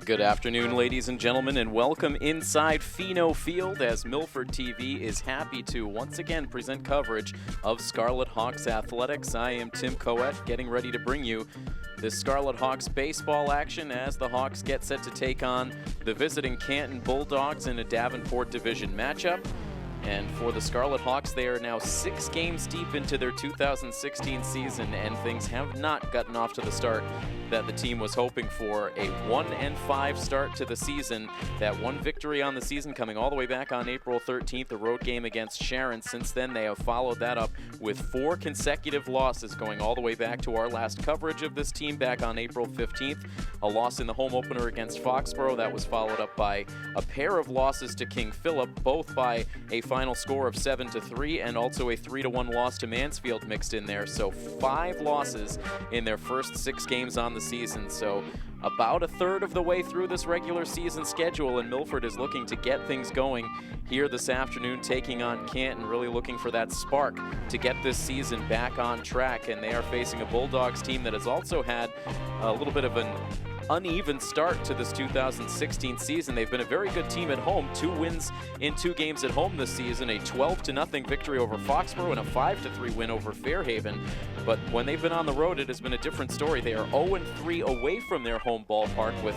Good afternoon, ladies and gentlemen, and welcome inside Pheno Field as Milford TV is happy to once again present coverage of Scarlet Hawks athletics. I am Tim Coet, getting ready to bring you this Scarlet Hawks baseball action as the Hawks get set to take on the visiting Canton Bulldogs in a Davenport Division matchup. And for the Scarlet Hawks, they are now 6 games deep into their 2016 season, and things have not gotten off to the start that the team was hoping for. A 1-5 start to the season. That one victory on the season coming all the way back on April 13th, the road game against Sharon. Since then, they have followed that up with 4 consecutive losses, going all the way back to our last coverage of this team back on April 15th. A loss in the home opener against Foxborough. That was followed up by a pair of losses to King Philip, both by a final score of 7-3 and also a 3-1 loss to Mansfield mixed in there. So 5 losses in their first 6 games on the season. So about a third of the way through this regular season schedule, and Milford is looking to get things going here this afternoon, taking on Canton, really looking for that spark to get this season back on track. And they are facing a Bulldogs team that has also had a little bit of an uneven start to this 2016 season. They've been a very good team at home, 2 wins in 2 games at home this season, a 12-0 victory over Foxborough and a 5-3 win over Fairhaven. But when they've been on the road, it has been a different story. They are 0-3 away from their home ballpark, with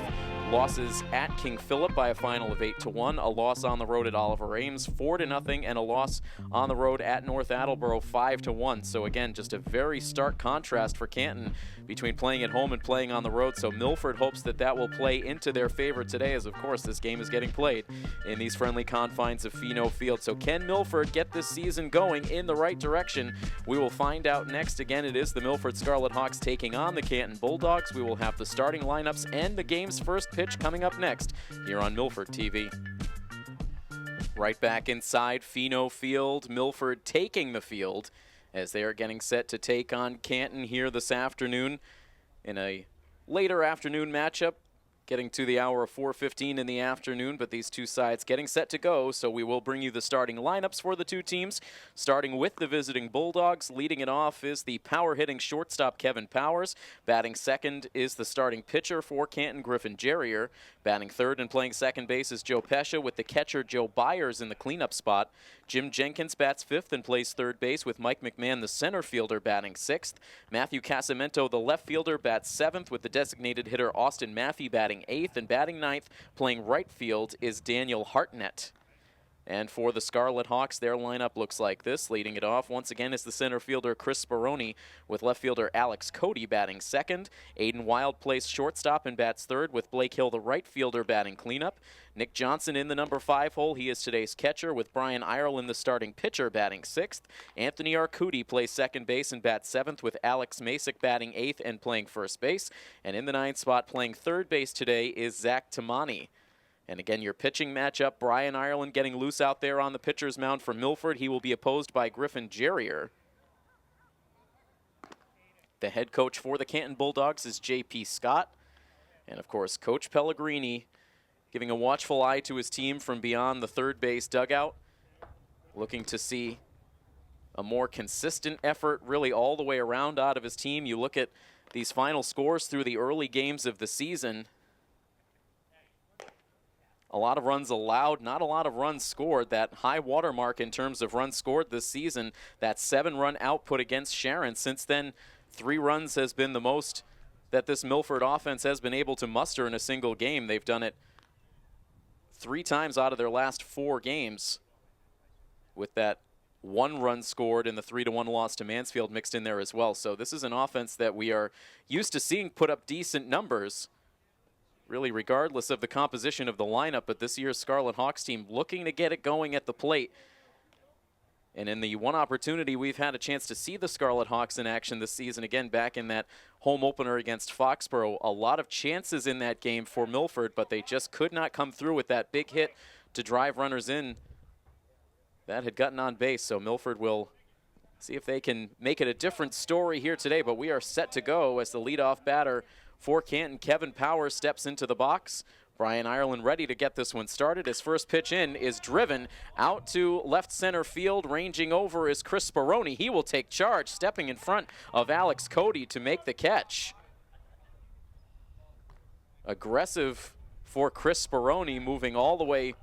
losses at King Philip by a final of 8-1, a loss on the road at Oliver Ames 4-0, and a loss on the road at North Attleboro 5-1. So again, just a very stark contrast for Canton between playing at home and playing on the road. So Milford hopes that that will play into their favor today, as of course this game is getting played in these friendly confines of Pheno Field. So can Milford get this season going in the right direction? We will find out next. Again, it is the Milford Scarlet Hawks taking on the Canton Bulldogs. We will have the starting lineups and the game's first pitch coming up next here on Milford TV. Right back inside Pheno Field, Milford taking the field as they are getting set to take on Canton here this afternoon in a later afternoon matchup, getting to the hour of 4:15 in the afternoon, but these two sides getting set to go, so we will bring you the starting lineups for the two teams, starting with the visiting Bulldogs. Leading it off is the power-hitting shortstop Kevin Powers. Batting second is the starting pitcher for Canton, Griffin Jerrier. Batting third and playing second base is Joe Pescia, with the catcher Joe Byers in the cleanup spot. Jim Jenkins bats fifth and plays third base, with Mike McMahon, the center fielder, batting sixth. Matthew Casamento, the left fielder, bats seventh, with the designated hitter Austin Maffey batting eighth, and batting ninth, playing right field, is Daniel Hartnett. And for the Scarlet Hawks, their lineup looks like this. Leading it off once again is the center fielder Chris Speroni, with left fielder Alex Cody batting second. Aiden Wild plays shortstop and bats third, with Blake Hill, the right fielder, batting cleanup. Nick Johnson in the number 5 hole. He is today's catcher, with Brian Ireland, the starting pitcher, batting sixth. Anthony Arcudi plays second base and bats seventh, with Alex Masick batting eighth and playing first base. And in the ninth spot, playing third base today, is Zach Tamani. And again, your pitching matchup, Brian Ireland getting loose out there on the pitcher's mound for Milford. He will be opposed by Griffin Jerrier. The head coach for the Canton Bulldogs is J.P. Scott. And of course, Coach Pellegrini giving a watchful eye to his team from beyond the third base dugout, looking to see a more consistent effort really all the way around out of his team. You look at these final scores through the early games of the season. A lot of runs allowed, not a lot of runs scored. That high watermark in terms of runs scored this season, that 7-run output against Sharon. Since then, 3 runs has been the most that this Milford offense has been able to muster in a single game. They've done it 3 times out of their last 4 games, with that 1 run scored in the 3-1 loss to Mansfield mixed in there as well. So this is an offense that we are used to seeing put up decent numbers, really regardless of the composition of the lineup. But this year's Scarlet Hawks team looking to get it going at the plate. And in the one opportunity we've had a chance to see the Scarlet Hawks in action this season, again back in that home opener against Foxborough, a lot of chances in that game for Milford, but they just could not come through with that big hit to drive runners in that had gotten on base. So Milford will see if they can make it a different story here today, but we are set to go as the leadoff batter for Canton, Kevin Powers, steps into the box. Brian Ireland ready to get this one started. His first pitch in is driven out to left center field. Ranging over is Chris Speroni. He will take charge, stepping in front of Alex Cody to make the catch. Aggressive for Chris Speroni, moving all the way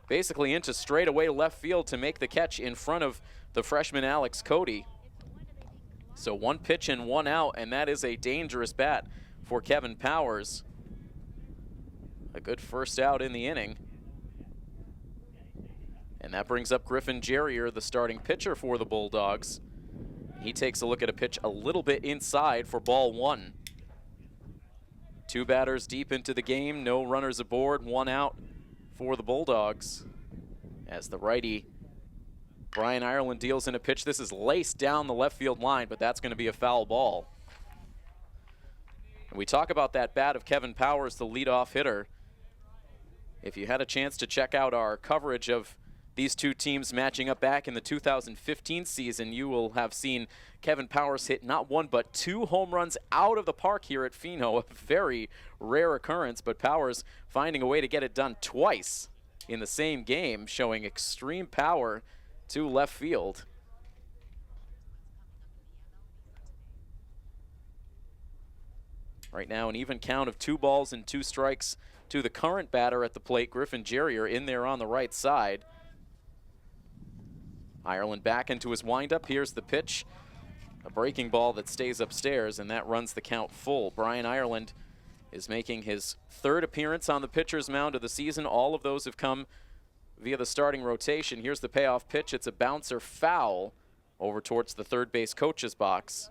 basically into straightaway left field to make the catch in front of the freshman Alex Cody. So 1 pitch and 1 out, and that is a dangerous bat for Kevin Powers. A good first out in the inning. And that brings up Griffin Jerrier, the starting pitcher for the Bulldogs. He takes a look at a pitch a little bit inside for ball 1. 2 batters deep into the game, no runners aboard, 1 out for the Bulldogs. As the righty Brian Ireland deals in a pitch. This is laced down the left field line, but that's going to be a foul ball. And we talk about that bat of Kevin Powers, the leadoff hitter. If you had a chance to check out our coverage of these two teams matching up back in the 2015 season, you will have seen Kevin Powers hit not 1 but 2 home runs out of the park here at Pheno. A very rare occurrence, but Powers finding a way to get it done twice in the same game, showing extreme power to left field. Right now an even count of 2 balls and 2 strikes to the current batter at the plate, Griffin Jerrier, in there on the right side. Ireland back into his windup. Here's the pitch. A breaking ball that stays upstairs, and that runs the count full. Brian Ireland is making his 3rd appearance on the pitcher's mound of the season. All of those have come via the starting rotation. Here's the payoff pitch. It's a bouncer foul over towards the third base coach's box.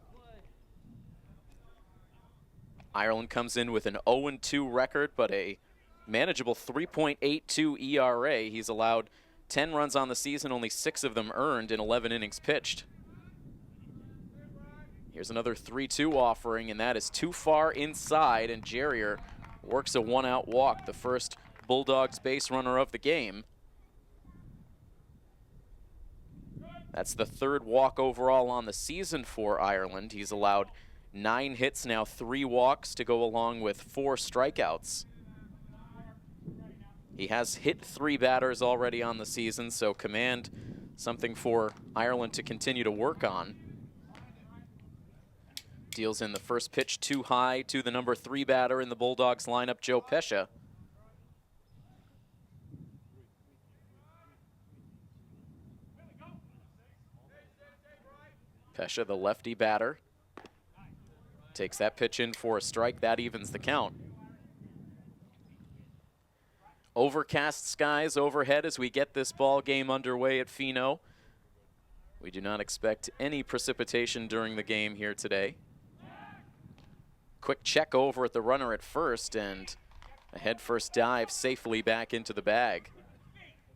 Ireland comes in with an 0-2 record, but a manageable 3.82 ERA. He's allowed 10 runs on the season, only 6 of them earned in 11 innings pitched. Here's another 3-2 offering, and that is too far inside, and Jerrier works a 1-out walk, the first Bulldogs base runner of the game. That's the 3rd walk overall on the season for Ireland. He's allowed 9 hits, now 3 walks to go along with 4 strikeouts. He has hit 3 batters already on the season, so command something for Ireland to continue to work on. Deals in the first pitch too high to the number 3 batter in the Bulldogs lineup, Joe Pescia. Pescia, the lefty batter, takes that pitch in for a strike. That evens the count. Overcast skies overhead as we get this ball game underway at Pheno. We do not expect any precipitation during the game here today. Quick check over at the runner at first, and a head-first dive safely back into the bag.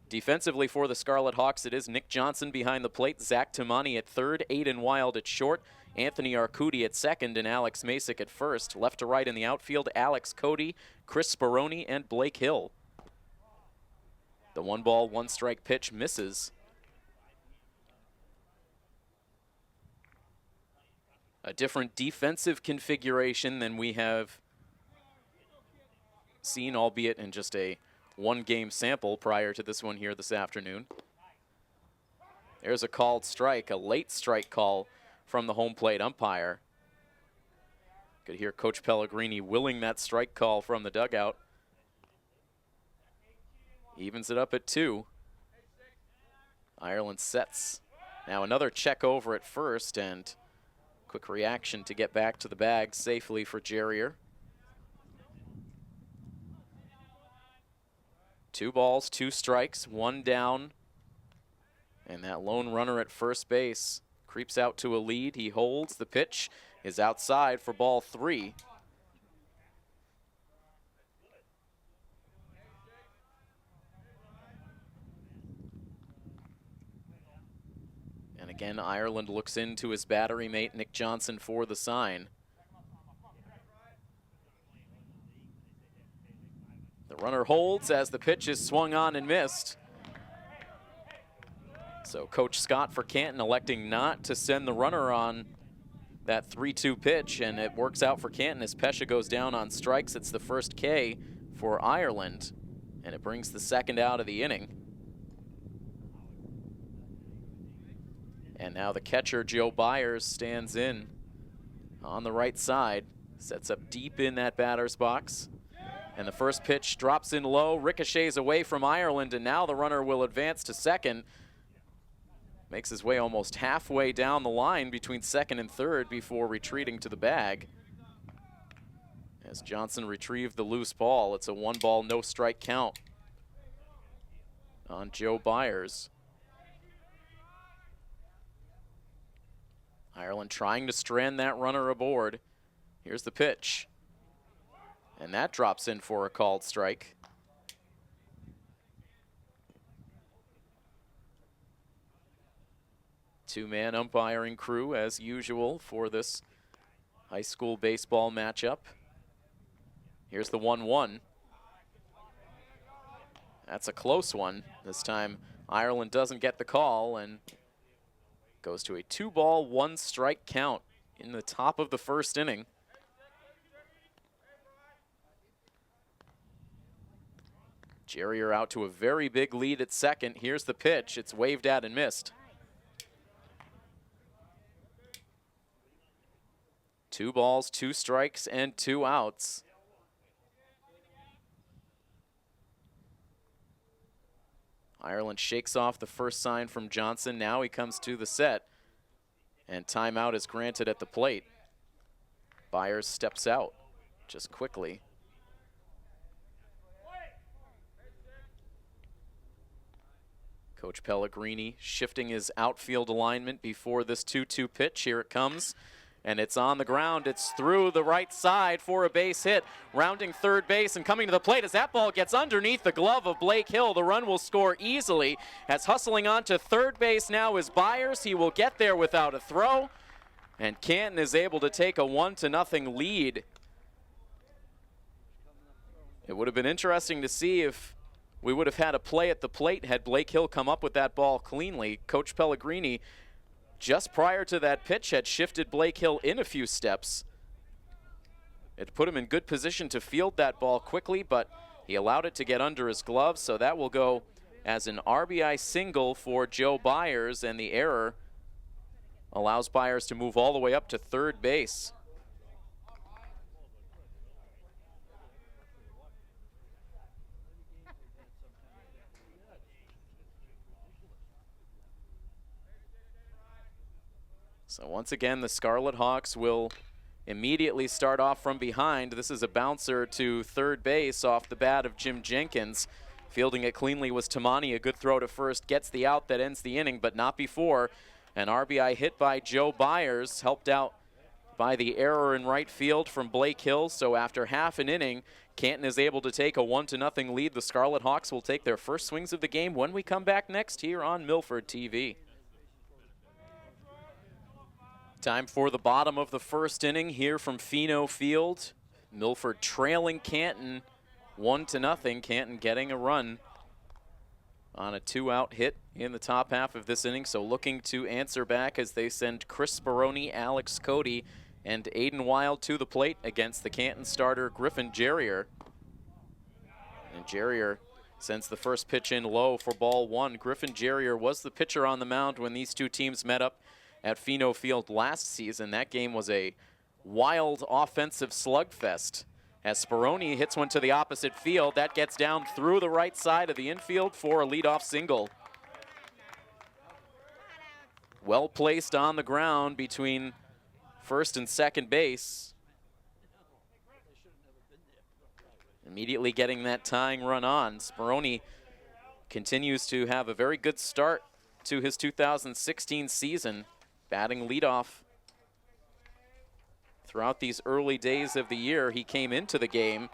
Defensively for the Scarlet Hawks, it is Nick Johnson behind the plate, Zach Tamani at third, Aiden Wild at short, Anthony Arcudi at second, and Alex Masick at first. Left to right in the outfield, Alex Cody, Chris Speroni, and Blake Hill. The 1-ball, 1-strike pitch misses. A different defensive configuration than we have seen, albeit in just a 1-game sample prior to this one here this afternoon. There's a called strike, a late strike call from the home plate umpire. Could hear Coach Pellegrini willing that strike call from the dugout. Evens it up at 2. Ireland sets. Now another check over at first, and quick reaction to get back to the bag safely for Jerrier. 2 balls, 2 strikes, 1 down. And that lone runner at first base creeps out to a lead. He holds. The pitch is outside for ball 3. And again, Ireland looks into his battery mate, Nick Johnson, for the sign. The runner holds as the pitch is swung on and missed. So Coach Scott for Canton electing not to send the runner on that 3-2 pitch, and it works out for Canton as Pescia goes down on strikes. It's the first K for Ireland, and it brings the 2nd out of the inning. And now the catcher, Joe Byers, stands in on the right side, sets up deep in that batter's box. And the first pitch drops in low, ricochets away from Ireland, and now the runner will advance to second. Makes his way almost halfway down the line between second and third before retreating to the bag. As Johnson retrieved the loose ball, it's a 1-ball, no strike count on Joe Byers. Ireland trying to strand that runner aboard. Here's the pitch. And that drops in for a called strike. Two-man umpiring crew as usual for this high school baseball matchup. Here's the 1-1. That's a close one. This time Ireland doesn't get the call and goes to a 2-ball, 1-strike count in the top of the first inning. Jerrier out to a very big lead at second. Here's the pitch. It's waved at and missed. 2 balls, 2 strikes, and 2 outs. Ireland shakes off the first sign from Johnson. Now he comes to the set, and timeout is granted at the plate. Byers steps out just quickly. Coach Pellegrini shifting his outfield alignment before this 2-2 pitch. Here it comes, and it's on the ground. It's through the right side for a base hit. Rounding third base and coming to the plate as that ball gets underneath the glove of Blake Hill. The run will score easily. As hustling on to third base now is Byers. He will get there without a throw, and Canton is able to take a 1-0 lead. It would have been interesting to see if we would have had a play at the plate had Blake Hill come up with that ball cleanly. Coach Pellegrini, just prior to that pitch, had shifted Blake Hill in a few steps. It put him in good position to field that ball quickly, but he allowed it to get under his glove, so that will go as an RBI single for Joe Byers, and the error allows Byers to move all the way up to third base. So once again, the Scarlet Hawks will immediately start off from behind. This is a bouncer to third base off the bat of Jim Jenkins. Fielding it cleanly was Tamani. A good throw to first gets the out that ends the inning, but not before. An RBI hit by Joe Byers, helped out by the error in right field from Blake Hill. So after half an inning, Canton is able to take a 1-0 lead. The Scarlet Hawks will take their first swings of the game when we come back next here on Milford TV. Time for the bottom of the first inning here from Pheno Field. Milford trailing Canton 1-0. Canton getting a run on a 2-out hit in the top half of this inning. So looking to answer back as they send Chris Speroni, Alex Cody, and Aiden Wild to the plate against the Canton starter Griffin Jerrier. And Jerrier sends the first pitch in low for ball 1. Griffin Jerrier was the pitcher on the mound when these two teams met up at Pheno Field last season. That game was a wild offensive slugfest. As Speroni hits one to the opposite field, that gets down through the right side of the infield for a leadoff single. Well placed on the ground between first and second base. Immediately getting that tying run on. Speroni continues to have a very good start to his 2016 season, batting leadoff. Throughout these early days of the year, he came into the game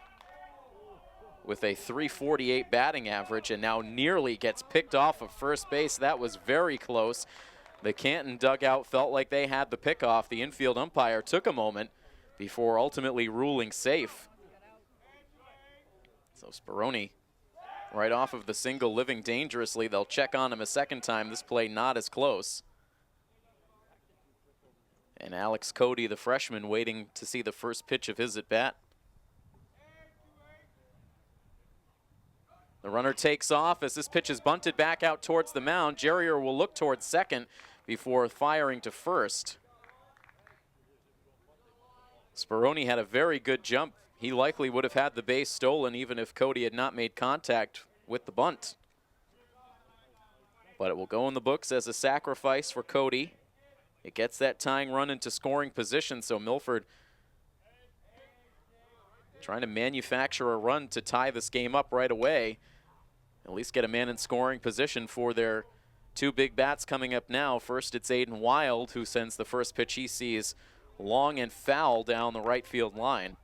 with a .348 batting average and now nearly gets picked off of first base. That was very close. The Canton dugout felt like they had the pickoff. The infield umpire took a moment before ultimately ruling safe. So Speroni right off of the single, living dangerously. They'll check on him a second time. This play not as close. And Alex Cody, the freshman, waiting to see the first pitch of his at-bat. The runner takes off as this pitch is bunted back out towards the mound. Jerrier will look towards second before firing to first. Speroni had a very good jump he likely would have had the base stolen even if Cody had not made contact with the bunt. But it will go in the books as a sacrifice for Cody. It gets that tying run into scoring position, so Milford trying to manufacture a run to tie this game up right away. At least get a man in scoring position for their two big bats coming up now. First, it's Aiden Wild, who sends the first pitch he sees long and foul down the right field line.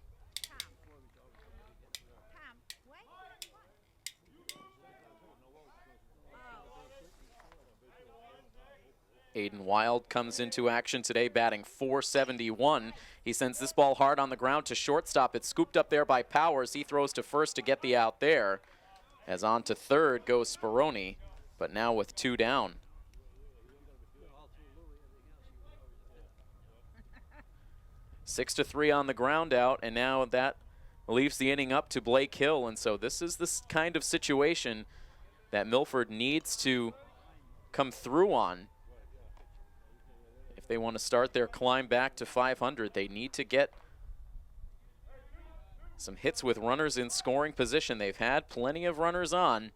Aiden Wild comes into action today, batting .471. He sends this ball hard on the ground to shortstop. It's scooped up there by Powers. He throws to first to get the out there. As on to third goes Speroni, but now with two down. Six to 3 on the ground out, and now that leaves the inning up to Blake Hill. And so this is the kind of situation that Milford needs to come through on. If they want to start their climb back to 500, they need to get some hits with runners in scoring position. They've had plenty of runners on,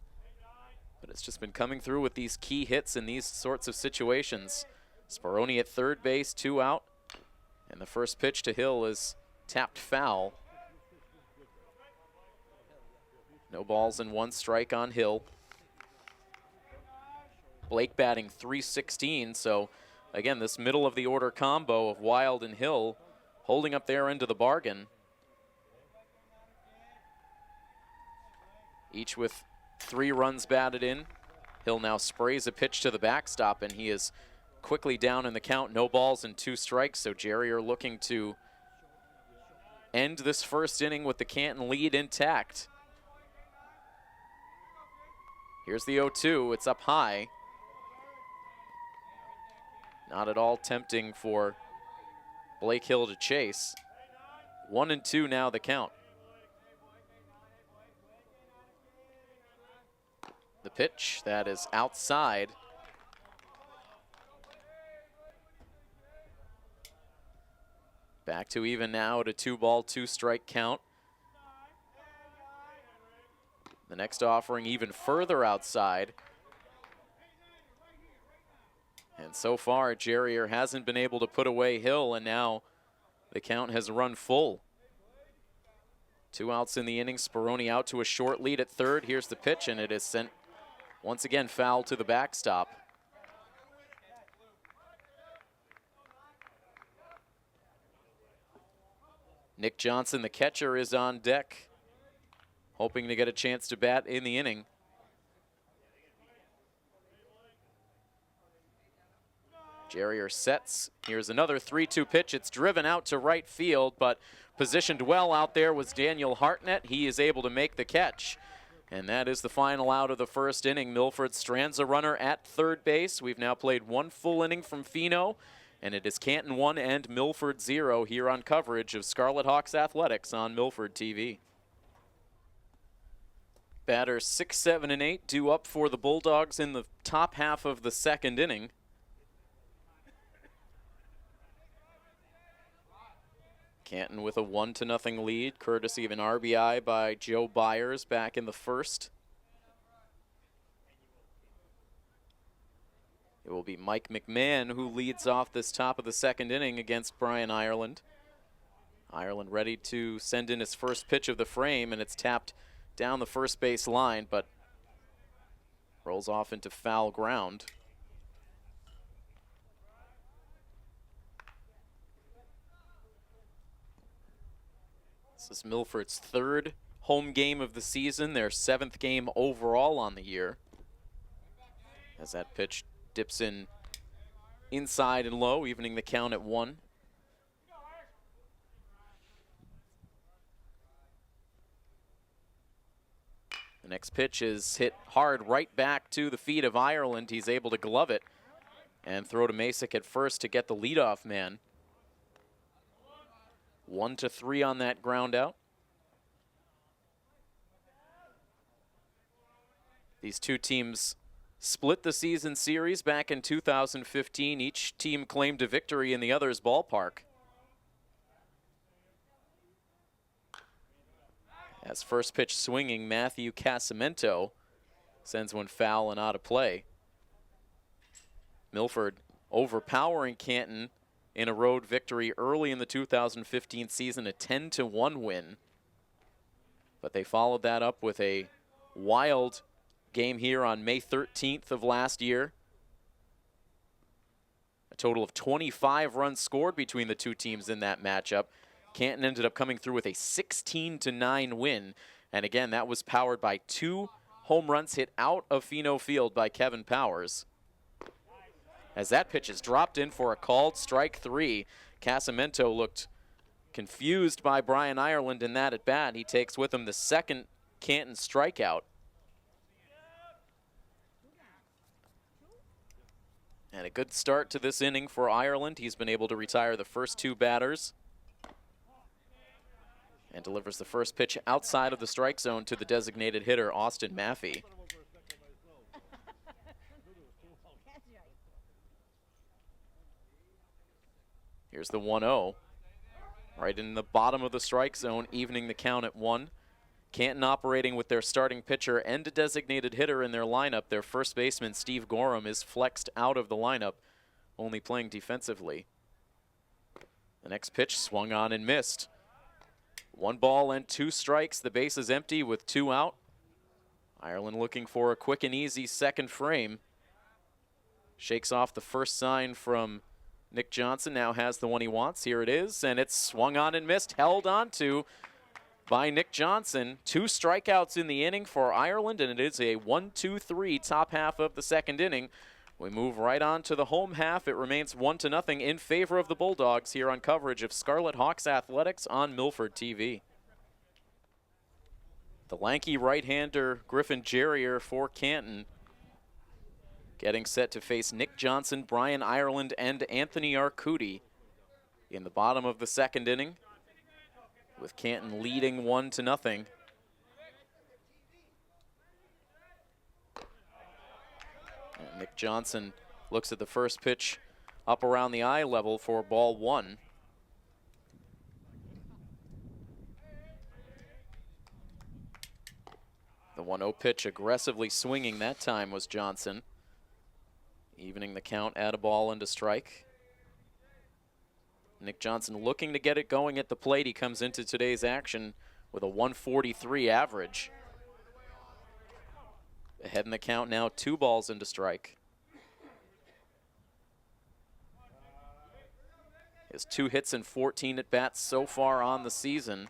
but it's just been coming through with these key hits in these sorts of situations. Speroni at third base, 2 out, and the first pitch to Hill is tapped foul. No balls and 1 strike on Hill. Blake batting .316, so again, this middle of the order combo of Wild and Hill holding up their end of the bargain. Each with 3 runs batted in. Hill now sprays a pitch to the backstop, and he is quickly down in the count. No balls and 2 strikes, so Jerry are looking to end this first inning with the Canton lead intact. Here's the 0-2. It's up high. Not at all tempting for Blake Hill to chase. 1-2 now the count. The pitch, that is outside. Back to even now at a 2-ball, 2-strike count. The next offering even further outside. And so far, Jerrier hasn't been able to put away Hill, and now the count has run full. 2 outs in the inning. Speroni out to a short lead at third. Here's the pitch, and it is sent once again foul to the backstop. Nick Johnson, the catcher, is on deck, hoping to get a chance to bat in the inning. Jerrier sets. Here's another 3-2 pitch. It's driven out to right field, but positioned well out there was Daniel Hartnett. He is able to make the catch. And that is the final out of the first inning. Milford strands a runner at third base. We've now played 1 full inning from Fino, and it is Canton 1 and Milford 0 here on coverage of Scarlet Hawks Athletics on Milford TV. Batters 6, 7, and 8 due up for the Bulldogs in the top half of the second inning. Canton with a 1-0 lead, courtesy of an RBI by Joe Byers back in the first. It will be Mike McMahon who leads off this top of the second inning against Brian Ireland. Ireland ready to send in his first pitch of the frame, and it's tapped down the first base line, but rolls off into foul ground. This is Milford's 3rd home game of the season, their 7th game overall on the year. As that pitch dips in inside and low, evening the count at 1. The next pitch is hit hard right back to the feet of Ireland. He's able to glove it and throw to Masick at first to get the leadoff man. 1-3 on that ground out. These two teams split the season series back in 2015. Each team claimed a victory in the other's ballpark. As first pitch swinging, Matthew Casamento sends one foul and out of play. Milford overpowering Canton in a road victory early in the 2015 season, a 10-1 win. But they followed that up with a wild game here on May 13th of last year. A total of 25 runs scored between the two teams in that matchup. Canton ended up coming through with a 16-9 win. And again, that was powered by 2 home runs hit out of Pheno Field by Kevin Powers. As that pitch is dropped in for a called strike 3, Casamento looked confused by Brian Ireland in that at bat. He takes with him the second Canton strikeout. And a good start to this inning for Ireland. He's been able to retire the first 2 batters and delivers the first pitch outside of the strike zone to the designated hitter, Austin Maffey. Here's the 1-0. Right in the bottom of the strike zone, evening the count at 1. Canton operating with their starting pitcher and a designated hitter in their lineup. Their first baseman, Steve Gorham, is flexed out of the lineup, only playing defensively. The next pitch swung on and missed. 1 ball and 2 strikes. The base is empty with 2 out. Ireland looking for a quick and easy second frame. Shakes off the first sign from Nick Johnson, now has the one he wants. Here it is, and it's swung on and missed, held on to by Nick Johnson. 2 strikeouts in the inning for Ireland, and it is a 1-2-3 top half of the second inning. We move right on to the home half. It remains 1-0 in favor of the Bulldogs here on coverage of Scarlet Hawks Athletics on Milford TV. The lanky right-hander Griffin Jerrier for Canton getting set to face Nick Johnson, Brian Ireland, and Anthony Arcudi in the bottom of the second inning, with Canton leading 1-0. And Nick Johnson looks at the first pitch up around the eye level for ball 1. The 1-0 pitch aggressively swinging that time was Johnson. Evening the count at a ball and a strike. Nick Johnson looking to get it going at the plate. He comes into today's action with a 143 average. Ahead in the count now, 2 balls and a strike. His 2 hits and 14 at-bats so far on the season.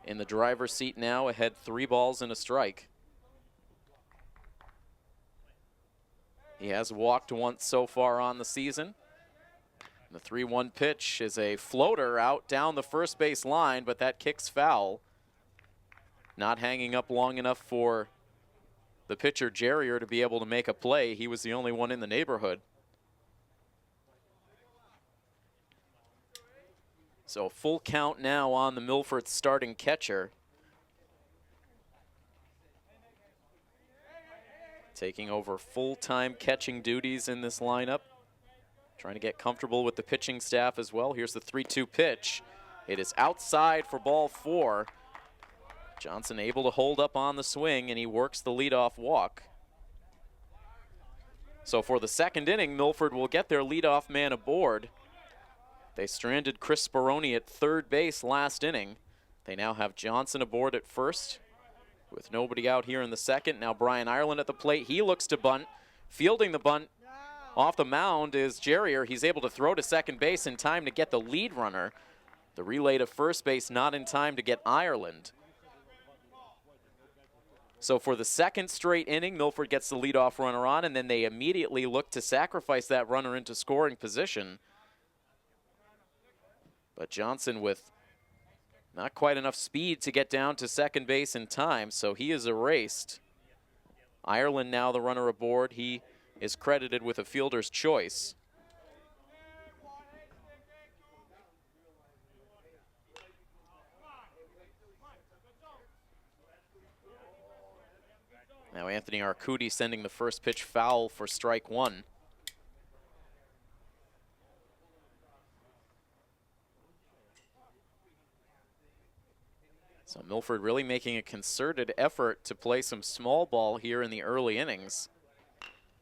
In the driver's seat now, ahead 3 balls and a strike. He has walked once so far on the season. The 3-1 pitch is a floater out down the first base line, but that kicks foul. Not hanging up long enough for the pitcher Jerrier to be able to make a play. He was the only one in the neighborhood. So full count now on the Milford starting catcher. Taking over full-time catching duties in this lineup. Trying to get comfortable with the pitching staff as well. Here's the 3-2 pitch. It is outside for ball 4. Johnson able to hold up on the swing, and he works the leadoff walk. So for the second inning, Milford will get their leadoff man aboard. They stranded Chris Speroni at third base last inning. They now have Johnson aboard at first, with nobody out here in the second. Now Brian Ireland at the plate. He looks to bunt. Fielding the bunt off the mound is Jerrier. He's able to throw to second base in time to get the lead runner. The relay to first base not in time to get Ireland. So for the second straight inning, Milford gets the leadoff runner on, and then they immediately look to sacrifice that runner into scoring position. But Johnson with not quite enough speed to get down to second base in time, so he is erased. Ireland now the runner aboard. He is credited with a fielder's choice. Now Anthony Arcudi sending the first pitch foul for strike 1. So Milford really making a concerted effort to play some small ball here in the early innings.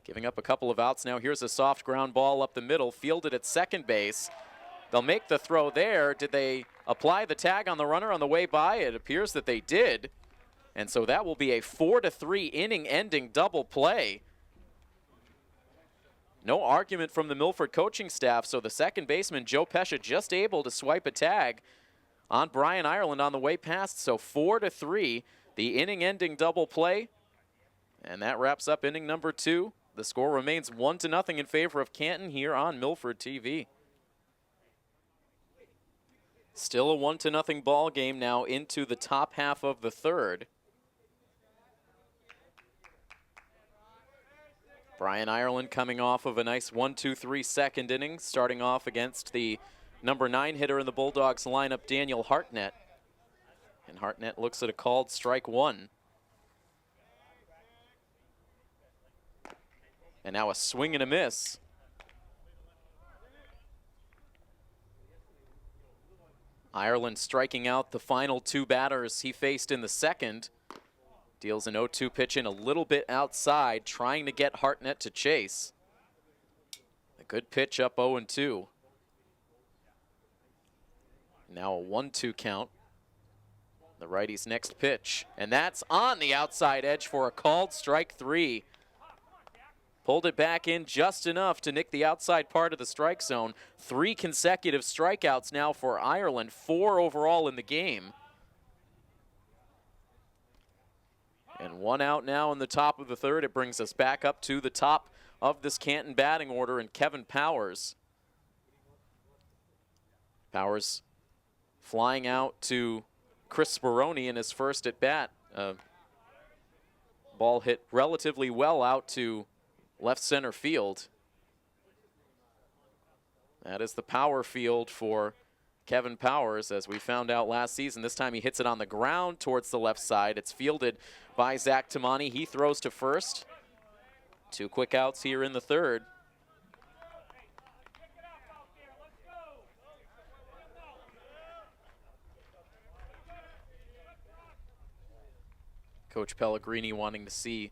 Giving up a couple of outs now. Here's a soft ground ball up the middle, fielded at second base. They'll make the throw there. Did they apply the tag on the runner on the way by? It appears that they did. And so that will be a 4-3 inning-ending double play. No argument from the Milford coaching staff, so the second baseman, Joe Pescia, just able to swipe a tag on Brian Ireland on the way past. So 4-3, the inning-ending double play. And that wraps up inning number 2. The score remains 1-0 in favor of Canton here on Milford TV. Still a 1-0 ball game now into the top half of the third. Brian Ireland coming off of a nice 1-2-3 second inning, starting off against the number 9 hitter in the Bulldogs lineup, Daniel Hartnett. And Hartnett looks at a called strike 1. And now a swing and a miss. Ireland striking out the final 2 batters he faced in the second. Deals an 0-2 pitch in a little bit outside, trying to get Hartnett to chase. A good pitch up 0-2. Now a 1-2 count. The righty's next pitch, and that's on the outside edge for a called strike 3. Pulled it back in just enough to nick the outside part of the strike zone. 3 consecutive strikeouts now for Ireland, 4 overall in the game. And 1 out now in the top of the third. It brings us back up to the top of this Canton batting order, and Kevin Powers. Powers flying out to Chris Speroni in his first at bat. Ball hit relatively well out to left center field. That is the power field for Kevin Powers, as we found out last season. This time he hits it on the ground towards the left side. It's fielded by Zach Tamani. He throws to first. 2 quick outs here in the third. Coach Pellegrini wanting to see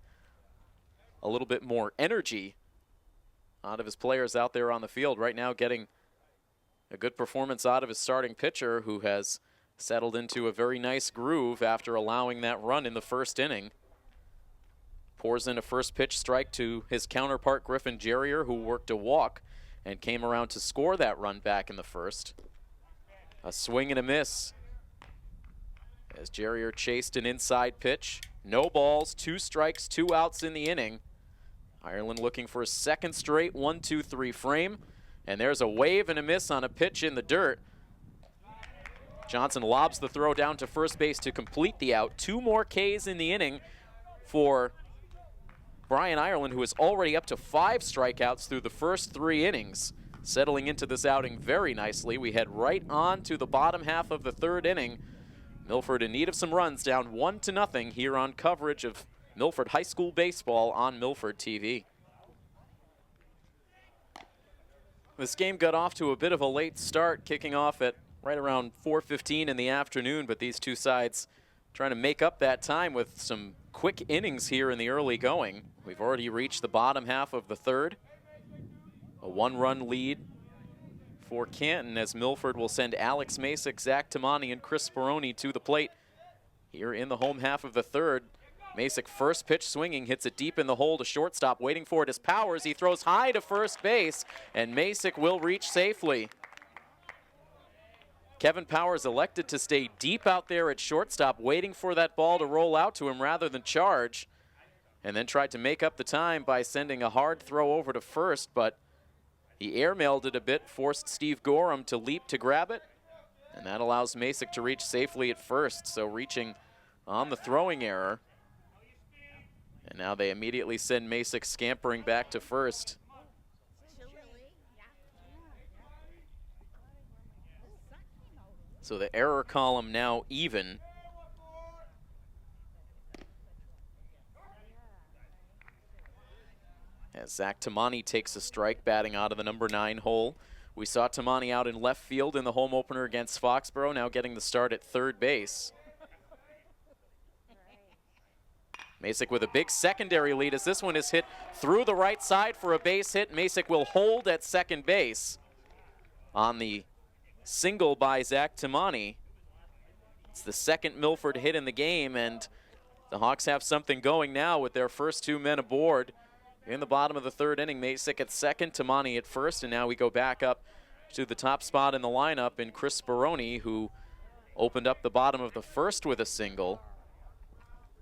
a little bit more energy out of his players out there on the field. Right now getting a good performance out of his starting pitcher, who has settled into a very nice groove after allowing that run in the first inning. Pours in a first pitch strike to his counterpart Griffin Jerrier, who worked a walk and came around to score that run back in the first. A swing and a miss as Jerrier chased an inside pitch. No balls, 2 strikes, 2 outs in the inning. Ireland looking for a second straight 1-2-3 frame. And there's a wave and a miss on a pitch in the dirt. Johnson lobs the throw down to first base to complete the out. 2 more Ks in the inning for Brian Ireland, who is already up to 5 strikeouts through the first 3 innings. Settling into this outing very nicely. We head right on to the bottom half of the third inning. Milford in need of some runs, down 1-0 here on coverage of Milford High School baseball on Milford TV. This game got off to a bit of a late start, kicking off at right around 4:15 in the afternoon, but these two sides trying to make up that time with some quick innings here in the early going. We've already reached the bottom half of the third. A 1-run lead for Canton, as Milford will send Alex Masick, Zach Tamani, and Chris Speroni to the plate here in the home half of the third. Masick first pitch swinging, hits it deep in the hole to shortstop. Waiting for it is Powers. He throws high to first base, and Masick will reach safely. Kevin Powers elected to stay deep out there at shortstop, waiting for that ball to roll out to him rather than charge, and then tried to make up the time by sending a hard throw over to first, but he airmailed it a bit, forced Steve Gorham to leap to grab it, and that allows Masick to reach safely at first, so reaching on the throwing error. And now they immediately send Masick scampering back to first. So the error column now even. As Zach Tamani takes a strike, batting out of the number 9 hole. We saw Tamani out in left field in the home opener against Foxborough, now getting the start at third base. Masick with a big secondary lead as this one is hit through the right side for a base hit. Masick will hold at second base on the single by Zach Tamani. It's the second Milford hit in the game, and the Hawks have something going now with their first two men aboard. In the bottom of the third inning, Masick at second, Tamani at first, and now we go back up to the top spot in the lineup in Chris Speroni, who opened up the bottom of the first with a single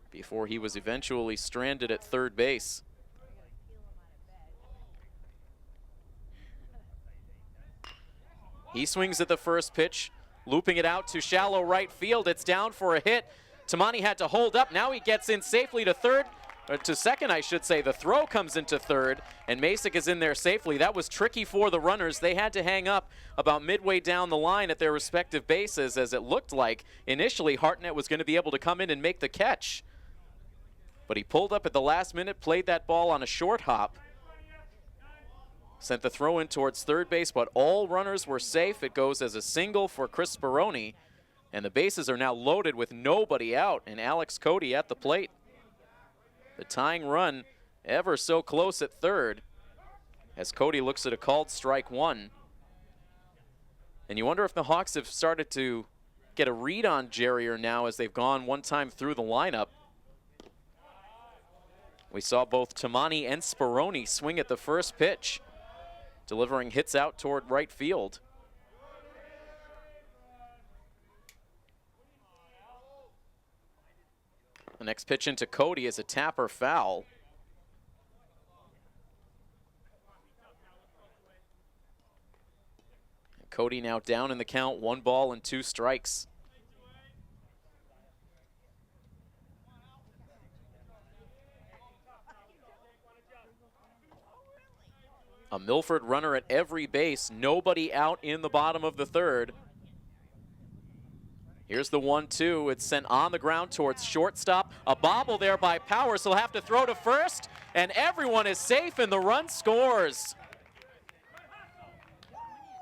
before he was eventually stranded at third base. He swings at the first pitch, looping it out to shallow right field. It's down for a hit. Tamani had to hold up. Now he gets in safely to third, or to second, I should say. The throw comes into third, and Masick is in there safely. That was tricky for the runners. They had to hang up about midway down the line at their respective bases, as it looked like initially Hartnett was going to be able to come in and make the catch. But he pulled up at the last minute, played that ball on a short hop, sent the throw in towards third base, but all runners were safe. It goes as a single for Chris Speroni, and the bases are now loaded with nobody out, and Alex Cody at the plate. The tying run ever so close at third as Cody looks at a called strike one. And you wonder if the Hawks have started to get a read on Jerrier now as they've gone one time through the lineup. We saw both Tamani and Speroni swing at the first pitch, delivering hits out toward right field. The next pitch into Cody is a tapper foul. And Cody now down in the count, 1 ball and 2 strikes. A Milford runner at every base, nobody out in the bottom of the third. Here's the 1-2. It's sent on the ground towards shortstop. A bobble there by Powers. He'll have to throw to first, and everyone is safe, and the run scores.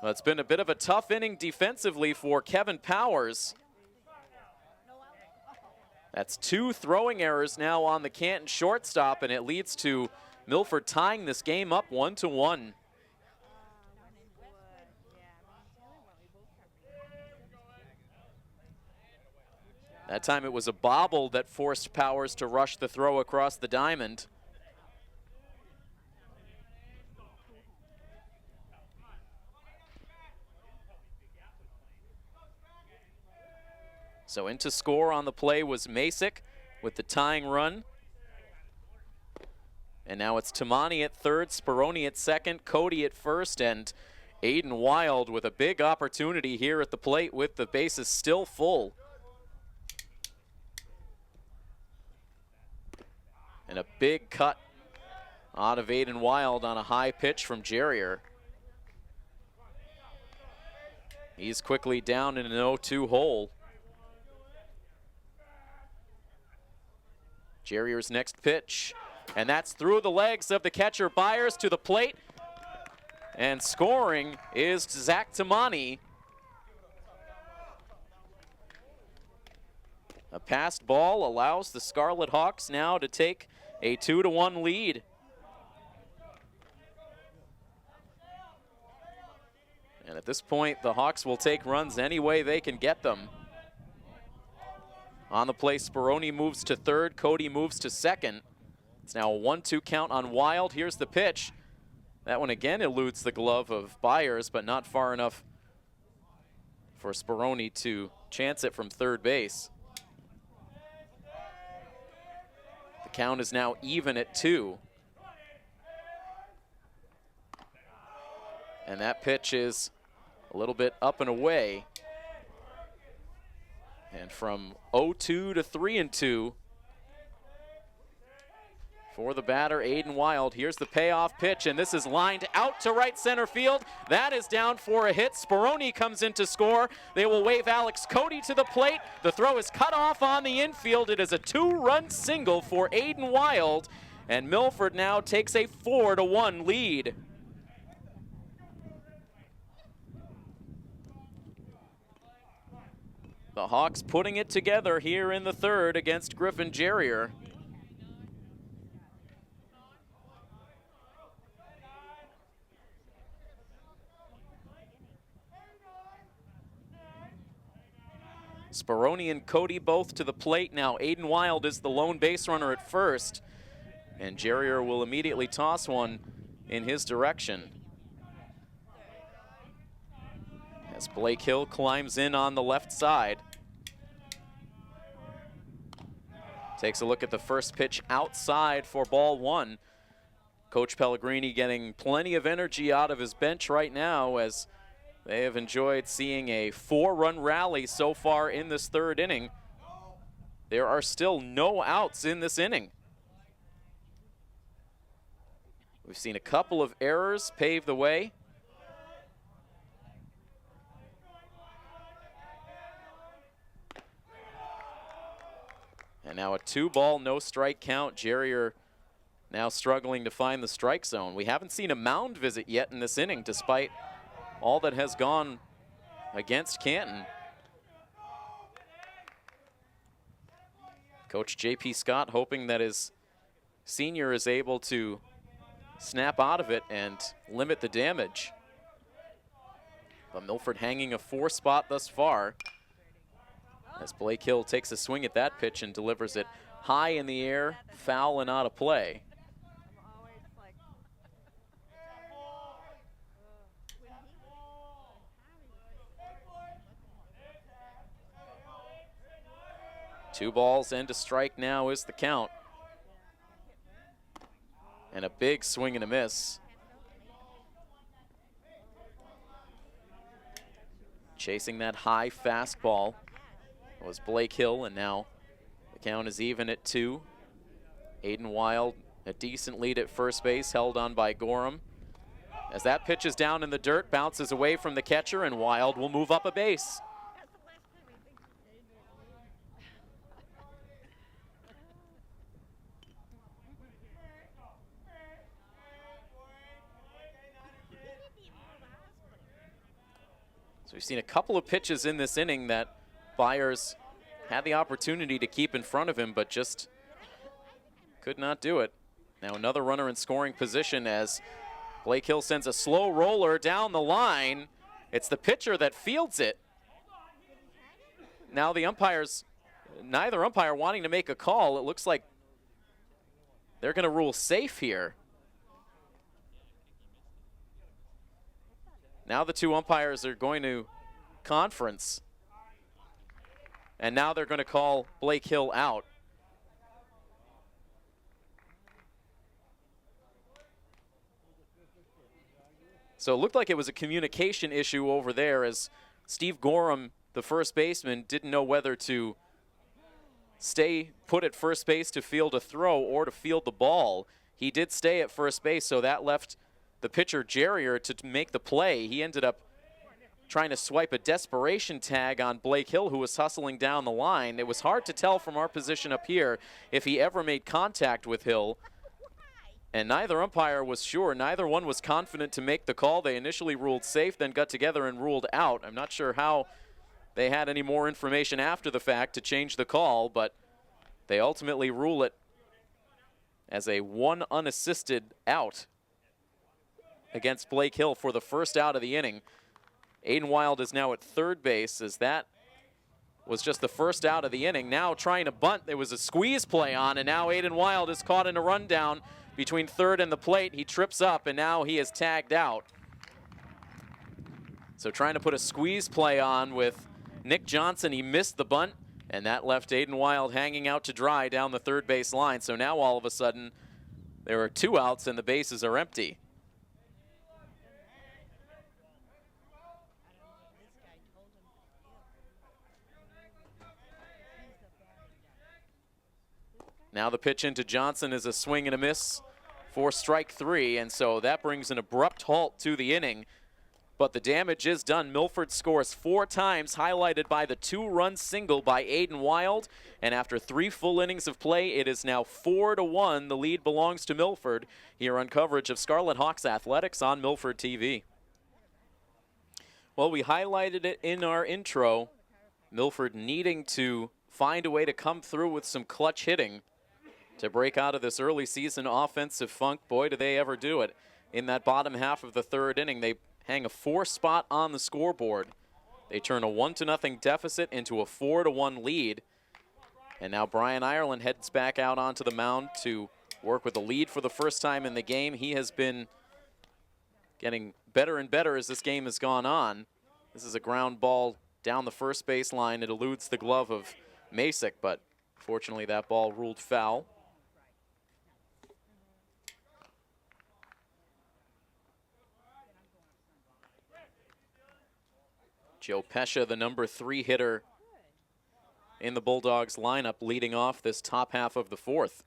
Well, it's been a bit of a tough inning defensively for Kevin Powers. That's 2 throwing errors now on the Canton shortstop, and it leads to Milford tying this game up 1-1. That time it was a bobble that forced Powers to rush the throw across the diamond. So into score on the play was Masick with the tying run. And now it's Tamani at third, Speroni at second, Cody at first, and Aiden Wild with a big opportunity here at the plate with the bases still full. And a big cut out of Aiden Wild on a high pitch from Jerrier. He's quickly down in an 0-2 hole. Jerrier's next pitch, and that's through the legs of the catcher Byers to the plate. And scoring is Zach Tamani. A passed ball allows the Scarlet Hawks now to take a 2-1 lead. And at this point, the Hawks will take runs any way they can get them. On the play, Speroni moves to third, Cody moves to second. It's now a 1-2 count on Wild. Here's the pitch. That one again eludes the glove of Byers, but not far enough for Speroni to chance it from third base. The count is now even at 2. And that pitch is a little bit up and away. And from 0-2 to 3-2 for the batter, Aiden Wild. Here's the payoff pitch, and this is lined out to right center field. That is down for a hit. Speroni comes in to score. They will wave Alex Cody to the plate. The throw is cut off on the infield. It is a 2-run single for Aiden Wild, and Milford now takes a 4-1 lead. The Hawks putting it together here in the third against Griffin Jerrier. Speroni and Cody both to the plate. Now Aiden Wild is the lone base runner at first, and Jerrier will immediately toss one in his direction. As Blake Hill climbs in on the left side. Takes a look at the first pitch outside for ball one. Coach Pellegrini getting plenty of energy out of his bench right now as they have enjoyed seeing a 4-run rally so far in this third inning. There are still no outs in this inning. We've seen a couple of errors pave the way. And now a 2-ball, no strike count. Jerrier now struggling to find the strike zone. We haven't seen a mound visit yet in this inning, despite all that has gone against Canton. Coach J.P. Scott hoping that his senior is able to snap out of it and limit the damage. But Milford hanging a 4 spot thus far, as Blake Hill takes a swing at that pitch and delivers it high in the air, foul and out of play. Two balls and a strike now is the count. And a big swing and a miss. Chasing that high fastball was Blake Hill, and now the count is even at 2. Aiden Wild, a decent lead at first base, held on by Gorham. As that pitch is down in the dirt, bounces away from the catcher, and Wild will move up a base. So we've seen a couple of pitches in this inning that Byers had the opportunity to keep in front of him, but just could not do it. Now another runner in scoring position as Blake Hill sends a slow roller down the line. It's the pitcher that fields it. Now the umpires, neither umpire wanting to make a call. It looks like they're going to rule safe here. Now the two umpires are going to conference. And now they're going to call Blake Hill out. So it looked like it was a communication issue over there, as Steve Gorham, the first baseman, didn't know whether to stay put at first base to field a throw or to field the ball. He did stay at first base, so that left the pitcher Jerrier to make the play. He ended up trying to swipe a desperation tag on Blake Hill, who was hustling down the line. It was hard to tell from our position up here if he ever made contact with Hill. And neither umpire was sure. Neither one was confident to make the call. They initially ruled safe, then got together and ruled out. I'm not sure how they had any more information after the fact to change the call, but they ultimately rule it as a 1 unassisted out against Blake Hill for the first out of the inning. Aiden Wild is now at third base, as that was just the first out of the inning. Now trying to bunt. There was a squeeze play on, and now Aiden Wild is caught in a rundown between third and the plate. He trips up, and now he is tagged out. So trying to put a squeeze play on with Nick Johnson. He missed the bunt, and that left Aiden Wild hanging out to dry down the third base line. So now all of a sudden, there are 2 outs and the bases are empty. Now the pitch into Johnson is a swing and a miss for strike 3, and so that brings an abrupt halt to the inning. But the damage is done. Milford scores 4 times, highlighted by the 2-run single by Aiden Wild. And after 3 full innings of play, it is now 4-1. The lead belongs to Milford here on coverage of Scarlet Hawks Athletics on Milford TV. Well, we highlighted it in our intro. Milford needing to find a way to come through with some clutch hitting to break out of this early season offensive funk. Boy, do they ever do it. In that bottom half of the third inning, they hang a 4 spot on the scoreboard. They turn a 1-0 deficit into a 4-1 lead. And now Brian Ireland heads back out onto the mound to work with the lead for the first time in the game. He has been getting better and better as this game has gone on. This is a ground ball down the first base line. It eludes the glove of Masick, but fortunately that ball ruled foul. Joe Pescia, the number 3 hitter in the Bulldogs lineup, leading off this top half of the fourth.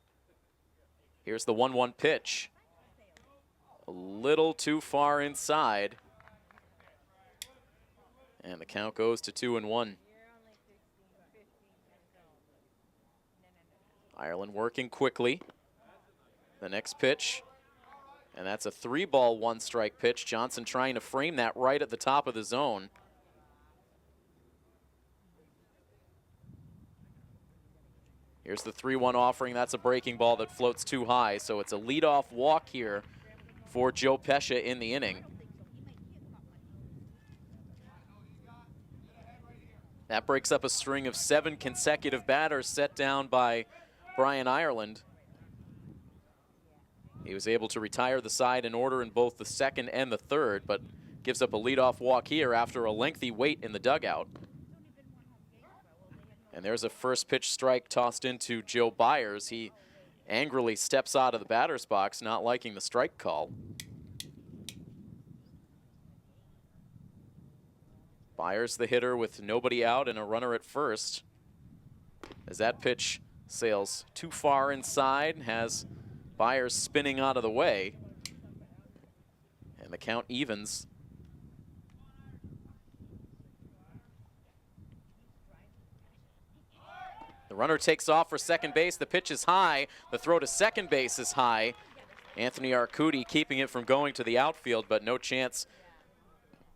Here's the 1-1 pitch. A little too far inside. And the count goes to 2-1. Ireland working quickly. The next pitch. And that's a 3-ball, 1-strike pitch. Johnson trying to frame that right at the top of the zone. Here's the 3-1 offering. That's a breaking ball that floats too high, so it's a leadoff walk here for Joe Pescia in the inning. That breaks up a string of 7 consecutive batters set down by Brian Ireland. He was able to retire the side in order in both the second and the third, but gives up a leadoff walk here after a lengthy wait in the dugout. And there's a first pitch strike tossed into Joe Byers. He angrily steps out of the batter's box, not liking the strike call. Byers the hitter with nobody out and a runner at first. As that pitch sails too far inside, has Byers spinning out of the way. And the count evens. The runner takes off for second base. The pitch is high. The throw to second base is high. Anthony Arcudi keeping it from going to the outfield, but no chance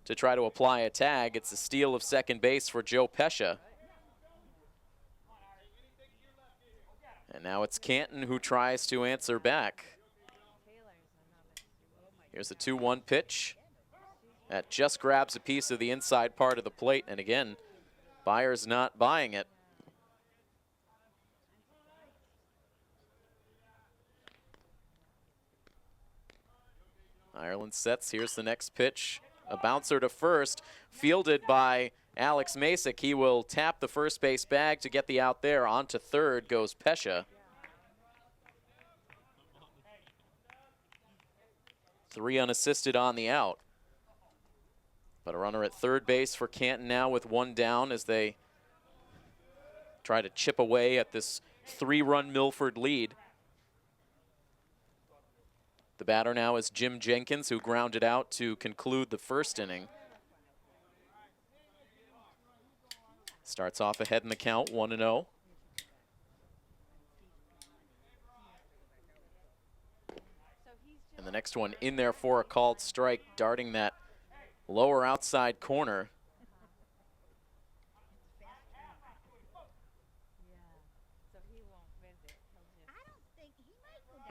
to try to apply a tag. It's a steal of second base for Joe Pescia. And now it's Canton who tries to answer back. Here's a 2-1 pitch. That just grabs a piece of the inside part of the plate, and again, Byers not buying it. Ireland sets. Here's the next pitch. A bouncer to first, fielded by Alex Masick. He will tap the first base bag to get the out there. On to third goes Pescia. 3 unassisted on the out. But a runner at third base for Canton now with 1 down as they try to chip away at this 3-run Milford lead. The batter now is Jim Jenkins, who grounded out to conclude the first inning. Starts off ahead in the count, 1-0. And the next one in there for a called strike, darting that lower outside corner.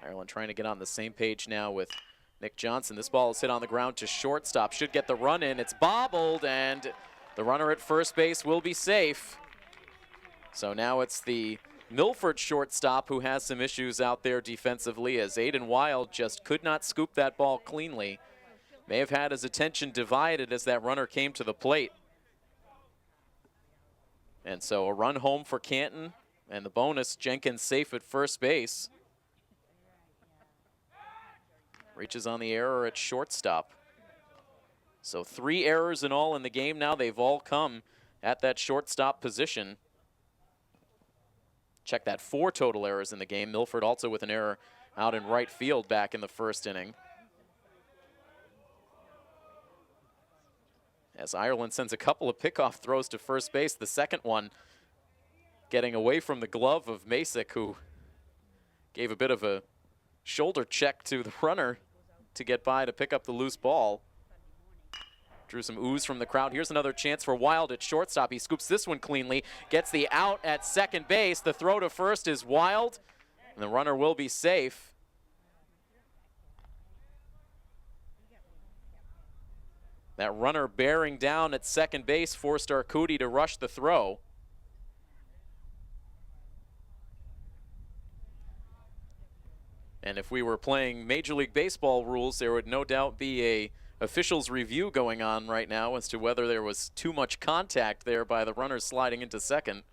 Ireland trying to get on the same page now with Nick Johnson. This ball is hit on the ground to shortstop. Should get the run in. It's bobbled, and the runner at first base will be safe. So now it's the Milford shortstop who has some issues out there defensively, as Aiden Wild just could not scoop that ball cleanly. May have had his attention divided as that runner came to the plate. And so a run home for Canton, and the bonus, Jenkins safe at first base. Reaches on the error at shortstop. So 3 errors in all in the game now. They've all come at that shortstop position. Check that, 4 total errors in the game. Milford also with an error out in right field back in the first inning. As Ireland sends a couple of pickoff throws to first base. The second one getting away from the glove of Masick, who gave a bit of a shoulder check to the runner to get by to pick up the loose ball. Drew some ooze from the crowd. Here's another chance for Wild at shortstop. He scoops this one cleanly, gets the out at second base. The throw to first is Wild, and the runner will be safe. That runner bearing down at second base forced Arcudi to rush the throw. And if we were playing Major League Baseball rules, there would no doubt be a officials review going on right now as to whether there was too much contact there by the runner sliding into second.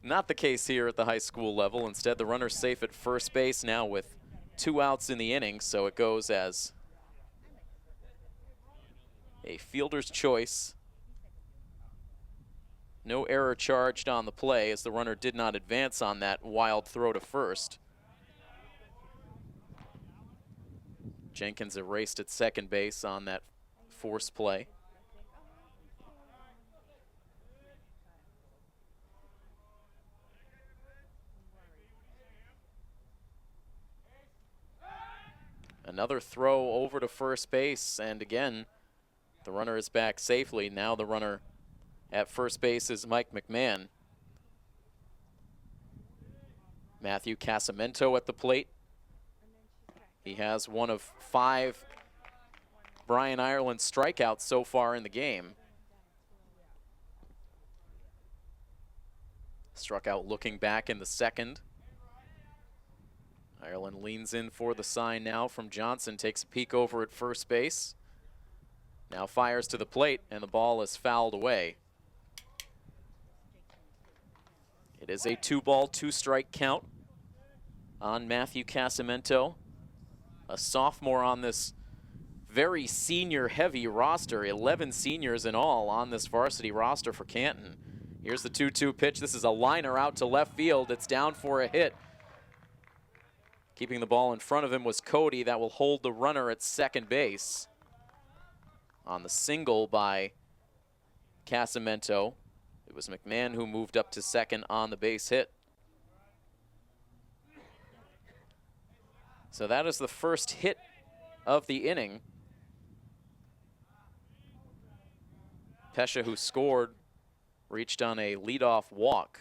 Not the case here at the high school level. Instead, the runner's safe at first base now with 2 outs in the inning, so it goes as a fielder's choice. No error charged on the play as the runner did not advance on that wild throw to first. Jenkins erased at second base on that force play. Another throw over to first base, and again, the runner is back safely. Now the runner at first base is Mike McMahon. Matthew Casamento at the plate. He has one of 5 Brian Ireland strikeouts so far in the game. Struck out looking back in the second. Ireland leans in for the sign now from Johnson, takes a peek over at first base. Now fires to the plate, and the ball is fouled away. It is a 2-ball, 2-strike count on Matthew Casamento, a sophomore on this very senior-heavy roster. 11 seniors in all on this varsity roster for Canton. Here's the 2-2 pitch. This is a liner out to left field. It's down for a hit. Keeping the ball in front of him was Cody. That will hold the runner at second base. On the single by Casamento, it was McMahon who moved up to second on the base hit. So that is the first hit of the inning. Pesha, who scored, reached on a leadoff walk.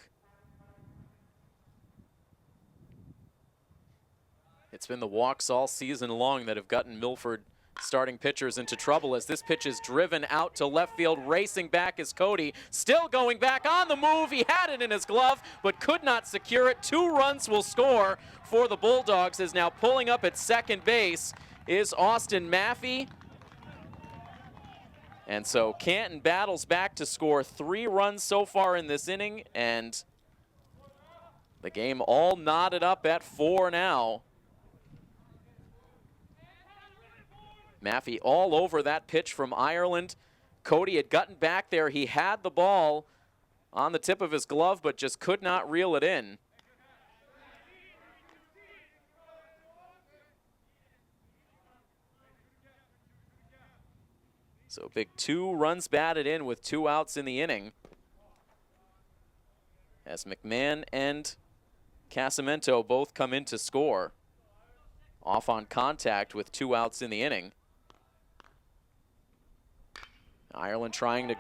It's been the walks all season long that have gotten Milford starting pitchers into trouble as this pitch is driven out to left field. Racing back is Cody, still going back on the move. He had it in his glove, but could not secure it. 2 runs will score for the Bulldogs, as now pulling up at second base is Austin Maffey. And so Canton battles back to score 3 runs so far in this inning, and the game all knotted up at 4 now. Maffey all over that pitch from Ireland. Cody had gotten back there. He had the ball on the tip of his glove, but just could not reel it in. So big 2 runs batted in with 2 outs in the inning, as McMahon and Casamento both come in to score. Off on contact with 2 outs in the inning. Ireland trying to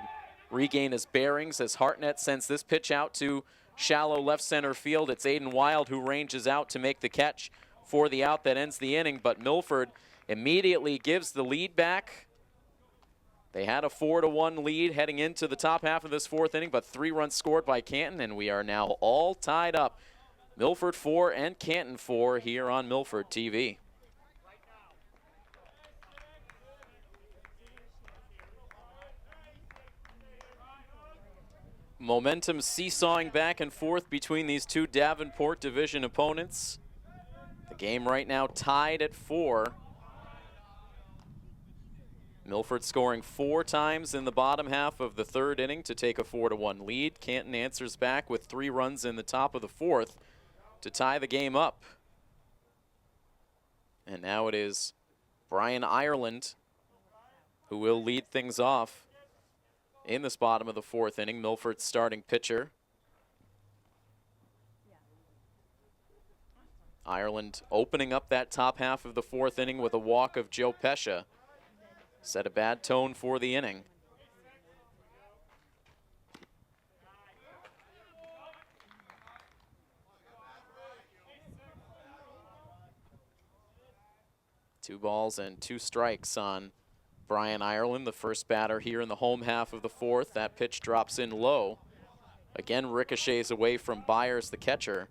regain his bearings as Hartnett sends this pitch out to shallow left center field. It's Aiden Wild who ranges out to make the catch for the out that ends the inning, but Milford immediately gives the lead back. They had a 4-1 lead heading into the top half of this 4th inning, but 3 runs scored by Canton, and we are now all tied up. Milford 4 and Canton 4 here on Milford TV. Momentum seesawing back and forth between these 2 Davenport division opponents. The game right now tied at 4. Milford scoring 4 times in the bottom half of the 3rd inning to take a 4-1 lead. Canton answers back with 3 runs in the top of the 4th to tie the game up. And now it is Brian Ireland who will lead things off in this bottom of the 4th inning. Milford's starting pitcher. Ireland opening up that top half of the 4th inning with a walk of Joe Pesha. Set a bad tone for the inning. Two balls and 2 strikes on Brian Ireland, the first batter here in the home half of the fourth. That pitch drops in low. Again, ricochets away from Byers, the catcher.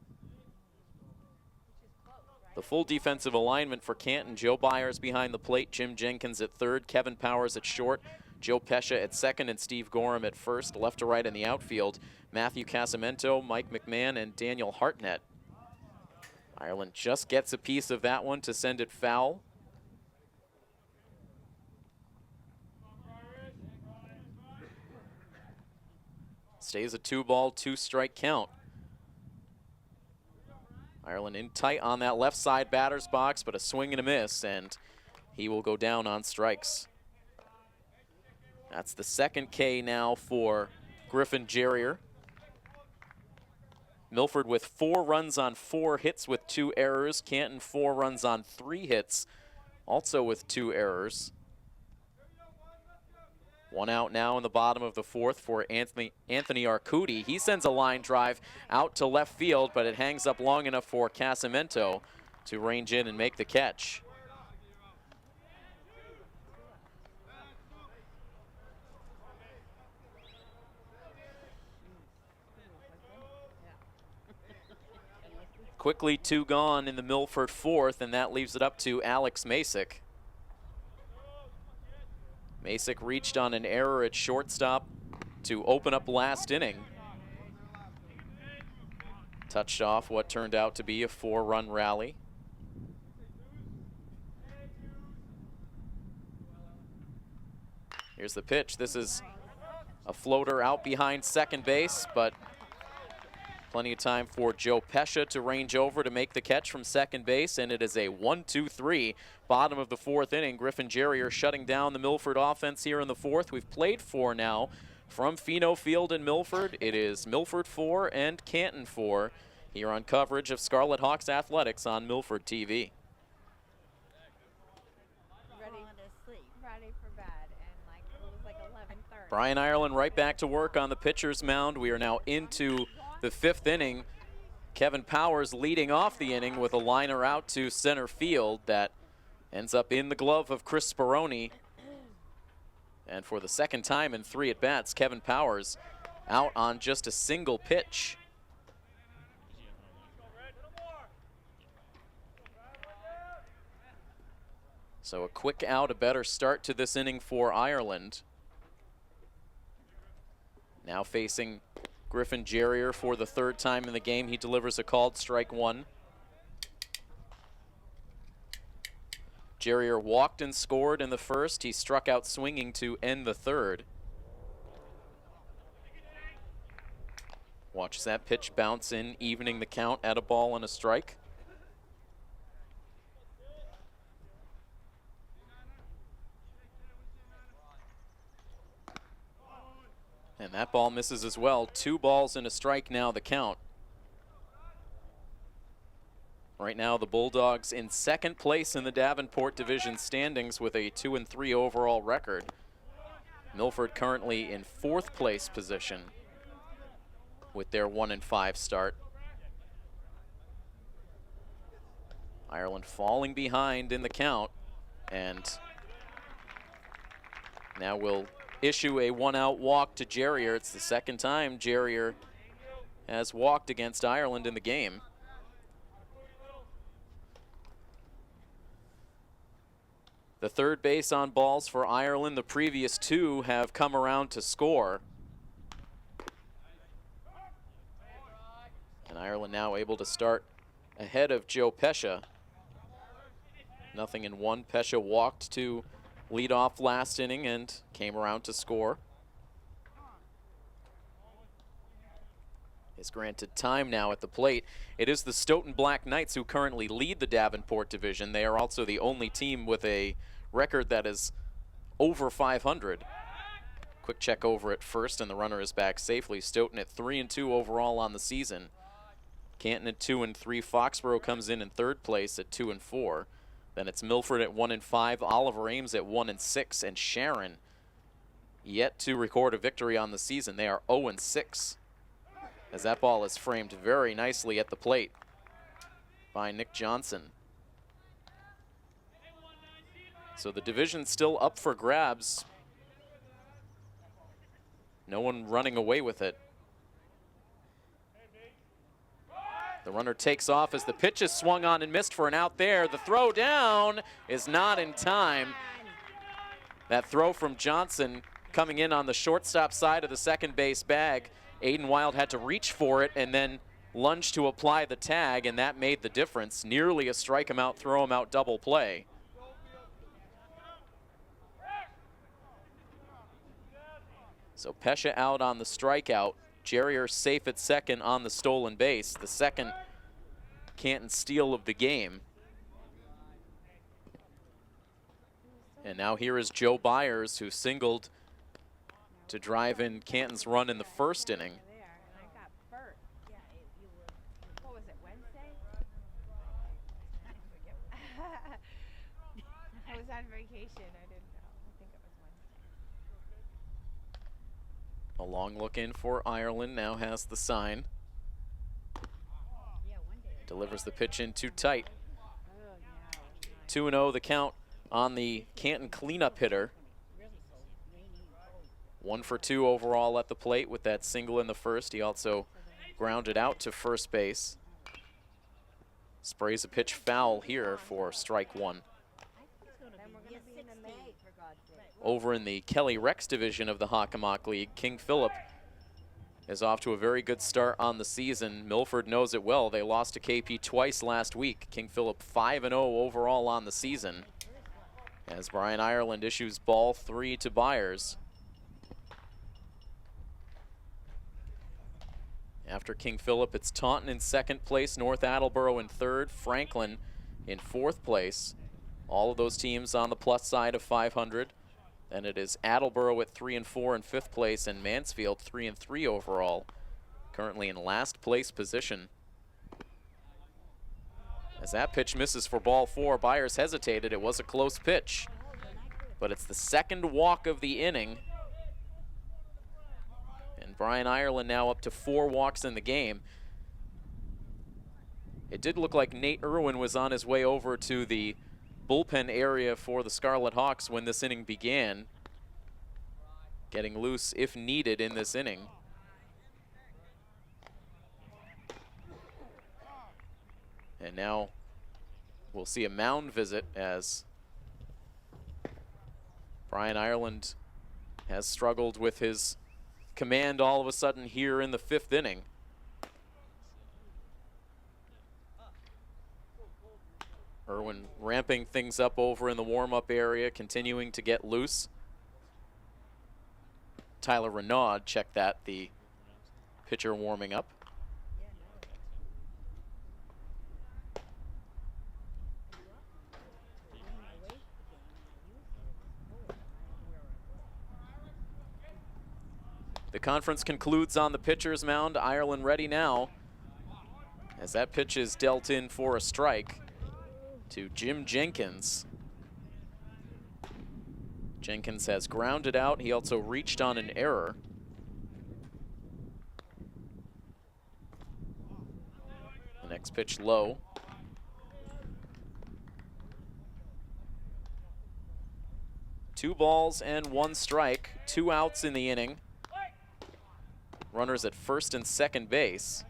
The full defensive alignment for Canton: Joe Byers behind the plate, Jim Jenkins at third, Kevin Powers at short, Joe Pescia at second, and Steve Gorham at first. Left to right in the outfield, Matthew Casamento, Mike McMahon, and Daniel Hartnett. Ireland just gets a piece of that one to send it foul. Stays a 2-ball, 2-strike count. Ireland in tight on that left side batter's box, but a swing and a miss, and he will go down on strikes. That's the second K now for Griffin Jerrier. Milford with 4 runs on 4 hits with 2 errors. Canton 4 runs on 3 hits, also with 2 errors. 1 out now in the bottom of the fourth for Anthony Arcudi. He sends a line drive out to left field, but it hangs up long enough for Casamento to range in and make the catch. Quickly 2 gone in the Milford fourth, and that leaves it up to Alex Masick. Masick reached on an error at shortstop to open up last inning. Touched off what turned out to be a 4-run rally. Here's the pitch. This is a floater out behind second base, but plenty of time for Joe Pescia to range over to make the catch from second base, and it is a 1-2-3. Bottom of the fourth inning. Griffin Jerrier shutting down the Milford offense here in the fourth. We've played 4 now from Pheno Field in Milford. It is Milford 4 and Canton 4 here on coverage of Scarlet Hawks Athletics on Milford TV. Ready for bed, and it was like 11:30. Brian Ireland right back to work on the pitcher's mound. We are now into the 5th inning. Kevin Powers leading off the inning with a liner out to center field that ends up in the glove of Chris Speroni. And for the second time in 3 at-bats, Kevin Powers out on just a single pitch. So a quick out, a better start to this inning for Ireland. Now facing Griffin Jerrier for the 3rd time in the game. He delivers a called strike 1. Jerrier walked and scored in the first. He struck out swinging to end the 3rd. Watch that pitch bounce in, evening the count at a ball and a strike. And that ball misses as well. 2 balls and a strike now the count. Right now the Bulldogs in 2nd place in the Davenport Division standings with a 2-3 overall record. Milford currently in 4th place position with their 1-5 start. Ireland falling behind in the count, and now will issue a 1-out walk to Jerrier. It's the 2nd time Jerrier has walked against Ireland in the game. The 3rd base on balls for Ireland. The previous 2 have come around to score. And Ireland now able to start ahead of Joe Pescia. 0-1. Pescia walked to lead off last inning and came around to score. Is granted time now at the plate. It is the Stoughton Black Knights who currently lead the Davenport division. They are also the only team with a record that is over 500. Quick check over at first, and the runner is back safely. Stoughton at 3-2 overall on the season. Canton at 2-3. Foxborough comes in 3rd place at 2-4. Then it's Milford at 1-5. Oliver Ames at 1-6, and Sharon yet to record a victory on the season. They are 0-6. As that ball is framed very nicely at the plate by Nick Johnson. So the division's still up for grabs. No one running away with it. The runner takes off as the pitch is swung on and missed for an out there. The throw down is not in time. That throw from Johnson coming in on the shortstop side of the second base bag. Aiden Wild had to reach for it and then lunge to apply the tag, and that made the difference. Nearly a strike him out, throw him out double play. So Pesha out on the strikeout. Jerrier safe at second on the stolen base. The second Canton steal of the game. And now here is Joe Byers, who singled to drive in Canton's run in the first inning. What was it, Wednesday? I was on vacation. I didn't know. I think it was Wednesday. A long look in for Ireland, now has the sign. Delivers the pitch in too tight. 2-0 the count on the Canton cleanup hitter. 1 for 2 overall at the plate with that single in the first. He also grounded out to first base. Sprays a pitch foul here for strike one. Over in the Kelly Rex division of the Hockomock League, King Philip is off to a very good start on the season. Milford knows it well. They lost to KP twice last week. King Philip 5-0 overall on the season, as Brian Ireland issues ball 3 to Byers. After King Philip, it's Taunton in second place, North Attleboro in third, Franklin in fourth place. All of those teams on the plus side of 500. Then it is Attleboro at 3 and 4 in fifth place, and Mansfield 3 and 3 overall, currently in last place position. As that pitch misses for ball 4, Byers hesitated. It was a close pitch, but it's the second walk of the inning. And Brian Ireland now up to 4 walks in the game. It did look like Nate Irwin was on his way over to the bullpen area for the Scarlet Hawks when this inning began, getting loose if needed in this inning. And now we'll see a mound visit, as Brian Ireland has struggled with his command all of a sudden here in the 5th inning. Irwin ramping things up over in the warm-up area, continuing to get loose. Tyler Renaud, check that, the pitcher warming up. The conference concludes on the pitcher's mound. Ireland ready now, as that pitch is dealt in for a strike to Jim Jenkins. Jenkins has grounded out. He also reached on an error. The next pitch low. Two balls and 1 strike, 2 outs in the inning. Runners at first and second base.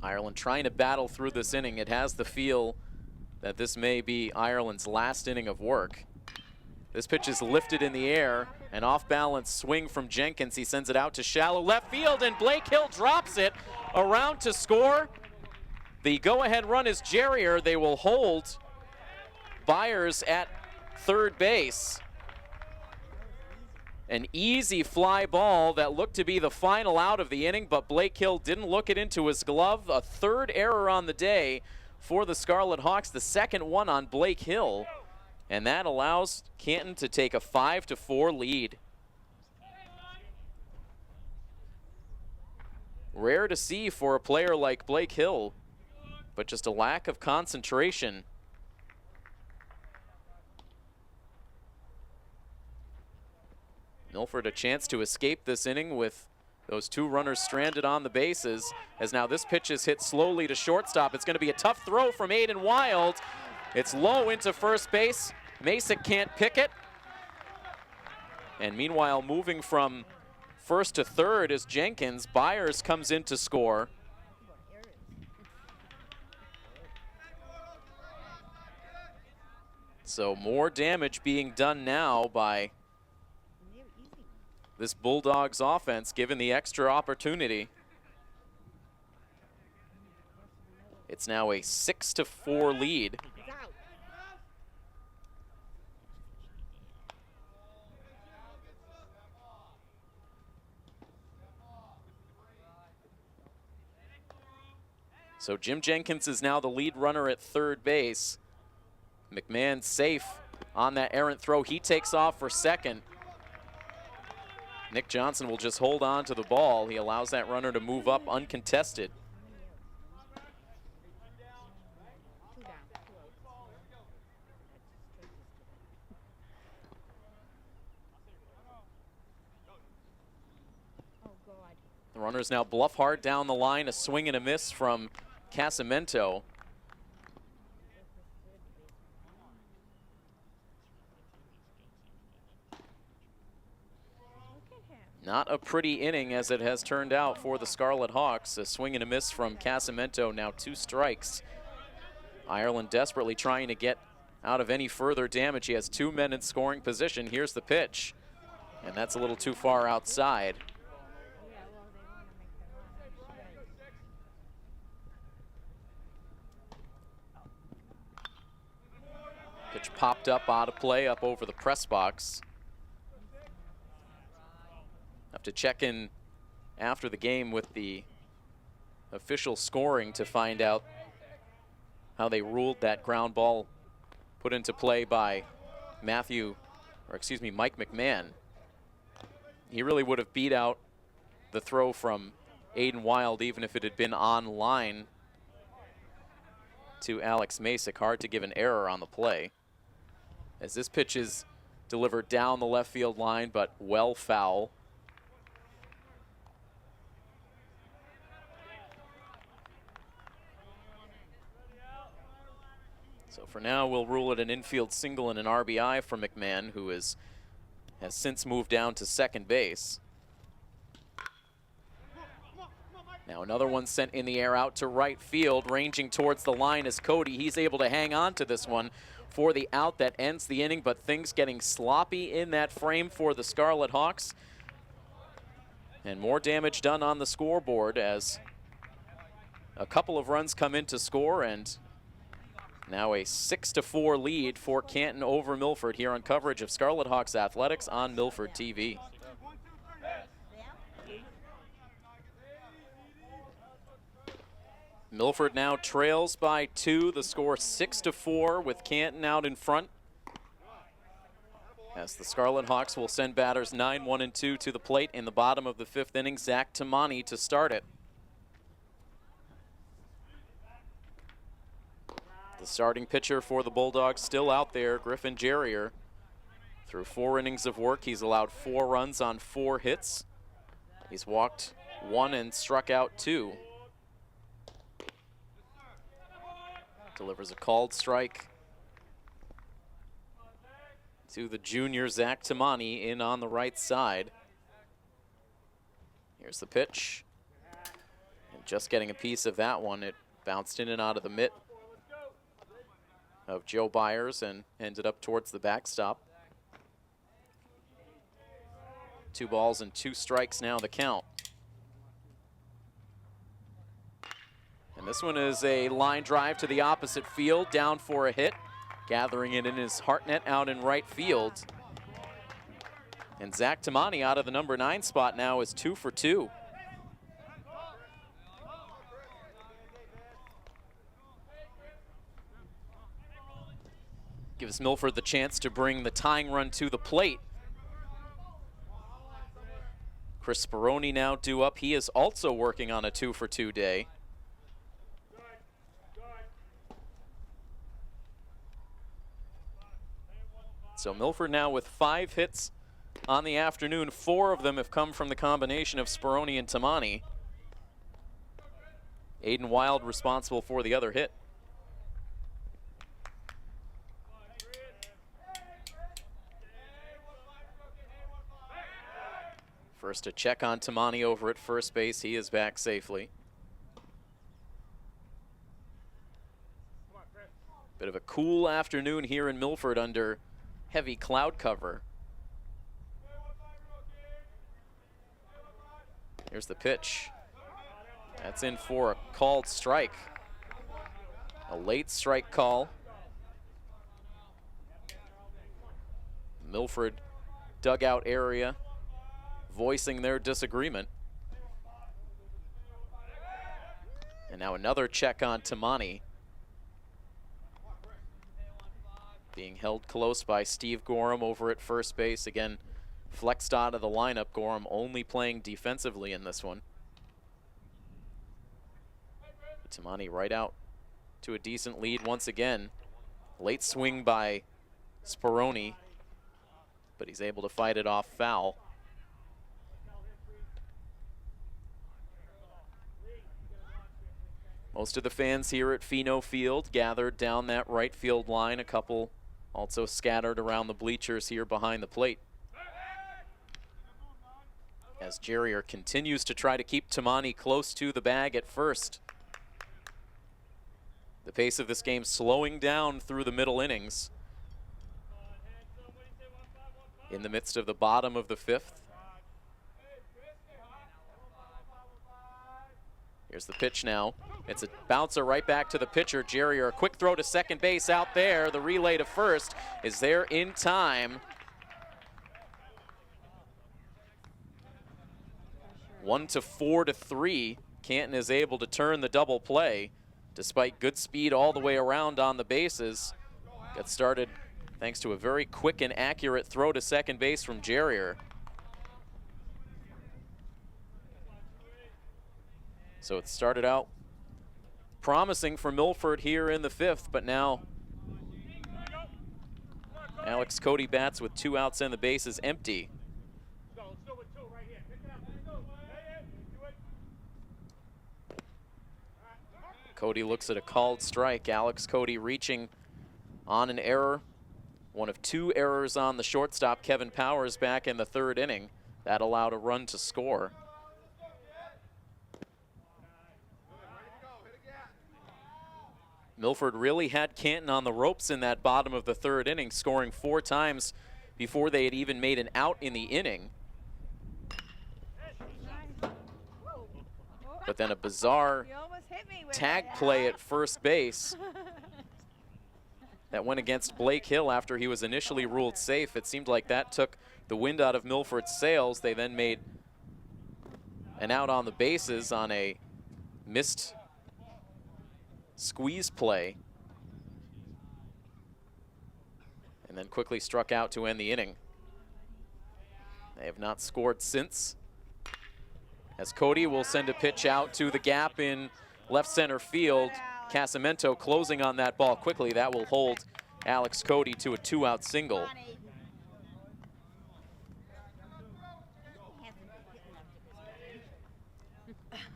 Ireland trying to battle through this inning. It has the feel that this may be Ireland's last inning of work. This pitch is lifted in the air, an off-balance swing from Jenkins. He sends it out to shallow left field, and Blake Hill drops it around to score. The go-ahead run is Jerrier. They will hold Byers at third base. An easy fly ball that looked to be the final out of the inning, but Blake Hill didn't look it into his glove. A third error on the day for the Scarlet Hawks, the second one on Blake Hill, and that allows Canton to take a 5-4 lead. Rare to see for a player like Blake Hill, but just a lack of concentration. Milford a chance to escape this inning with Those two runners stranded on the bases, as now this pitch is hit slowly to shortstop. It's going to be a tough throw from Aiden Wild. It's low into first base. Masick can't pick it. And meanwhile, moving from first to third is Jenkins. Byers comes in to score. So more damage being done now by this Bulldogs offense, given the extra opportunity. It's now a 6-4 lead. So Jim Jenkins is now the lead runner at third base. McMahon safe on that errant throw. He takes off for second. Nick Johnson will just hold on to the ball. He allows that runner to move up uncontested. The runners now bluff hard down the line. A swing and a miss from Casamento. Not a pretty inning as it has turned out for the Scarlet Hawks. A swing and a miss from Casamento, now 2 strikes. Ireland desperately trying to get out of any further damage. He has 2 men in scoring position. Here's the pitch, and that's a little too far outside. Pitch popped up out of play up over the press box. Have to check in after the game with the official scoring to find out how they ruled that ground ball put into play by Mike McMahon. He really would have beat out the throw from Aiden Wild even if it had been on line to Alex Masick. Hard to give an error on the play, as this pitch is delivered down the left field line, but well foul. So for now, we'll rule it an infield single and an RBI for McMahon, who has since moved down to second base. Now another one sent in the air out to right field. Ranging towards the line is Cody. He's able to hang on to this one for the out that ends the inning, but things getting sloppy in that frame for the Scarlet Hawks. And more damage done on the scoreboard as a couple of runs come in to score, and now a 6-4 lead for Canton over Milford here on coverage of Scarlet Hawks Athletics on Milford TV. Milford now trails by 2. The score 6-4 with Canton out in front, as the Scarlet Hawks will send batters 9, 1, and 2 to the plate in the bottom of the 5th inning. Zach Tamani to start it. The starting pitcher for the Bulldogs still out there, Griffin Jerrier. Through 4 innings of work, he's allowed 4 runs on 4 hits. He's walked 1 and struck out 2. Delivers a called strike to the junior Zach Tamani in on the right side. Here's the pitch. And just getting a piece of that one, it bounced in and out of the mitt of Joe Byers and ended up towards the backstop. 2 balls and 2 strikes now the count. And this one is a line drive to the opposite field, down for a hit. Gathering it in his heart net out in right field. And Zach Tamani out of the number 9 spot now is 2 for 2. Gives Milford the chance to bring the tying run to the plate. Chris Speroni now due up. He is also working on a 2 for 2 day. So Milford now with 5 hits on the afternoon. 4 of them have come from the combination of Speroni and Tamani. Aiden Wild responsible for the other hit. First a check on Tamani over at first base. He is back safely. Bit of a cool afternoon here in Milford under heavy cloud cover. Here's the pitch. That's in for a called strike. A late strike call. Milford dugout area voicing their disagreement. And now another check on Tamani. Being held close by Steve Gorham over at first base. Again, flexed out of the lineup. Gorham only playing defensively in this one. Tamani right out to a decent lead once again. Late swing by Speroni, but he's able to fight it off foul. Most of the fans here at Pheno Field gathered down that right field line. A couple also scattered around the bleachers here behind the plate. As Jerrier continues to try to keep Tamani close to the bag at first. The pace of this game slowing down through the middle innings. In the midst of the bottom of the 5th. Here's the pitch now. It's a bouncer right back to the pitcher. Jerrier, a quick throw to second base out there. The relay to first is there in time. 1-4-3. Canton is able to turn the double play despite good speed all the way around on the bases. Got started thanks to a very quick and accurate throw to second base from Jerrier. So it started out promising for Milford here in the 5th, but now Alex Cody bats with 2 outs and the bases empty. Cody looks at a called strike. Alex Cody reaching on an error. One of 2 errors on the shortstop, Kevin Powers, back in the 3rd inning. That allowed a run to score. Milford really had Canton on the ropes in that bottom of the 3rd inning, scoring 4 times before they had even made an out in the inning. But then a bizarre tag play at first base that went against Blake Hill after he was initially ruled safe. It seemed like that took the wind out of Milford's sails. They then made an out on the bases on a missed squeeze play, and then quickly struck out to end the inning. They have not scored since, as Cody will send a pitch out to the gap in left center field. Casamento closing on that ball quickly. That will hold Alex Cody to a 2-out single.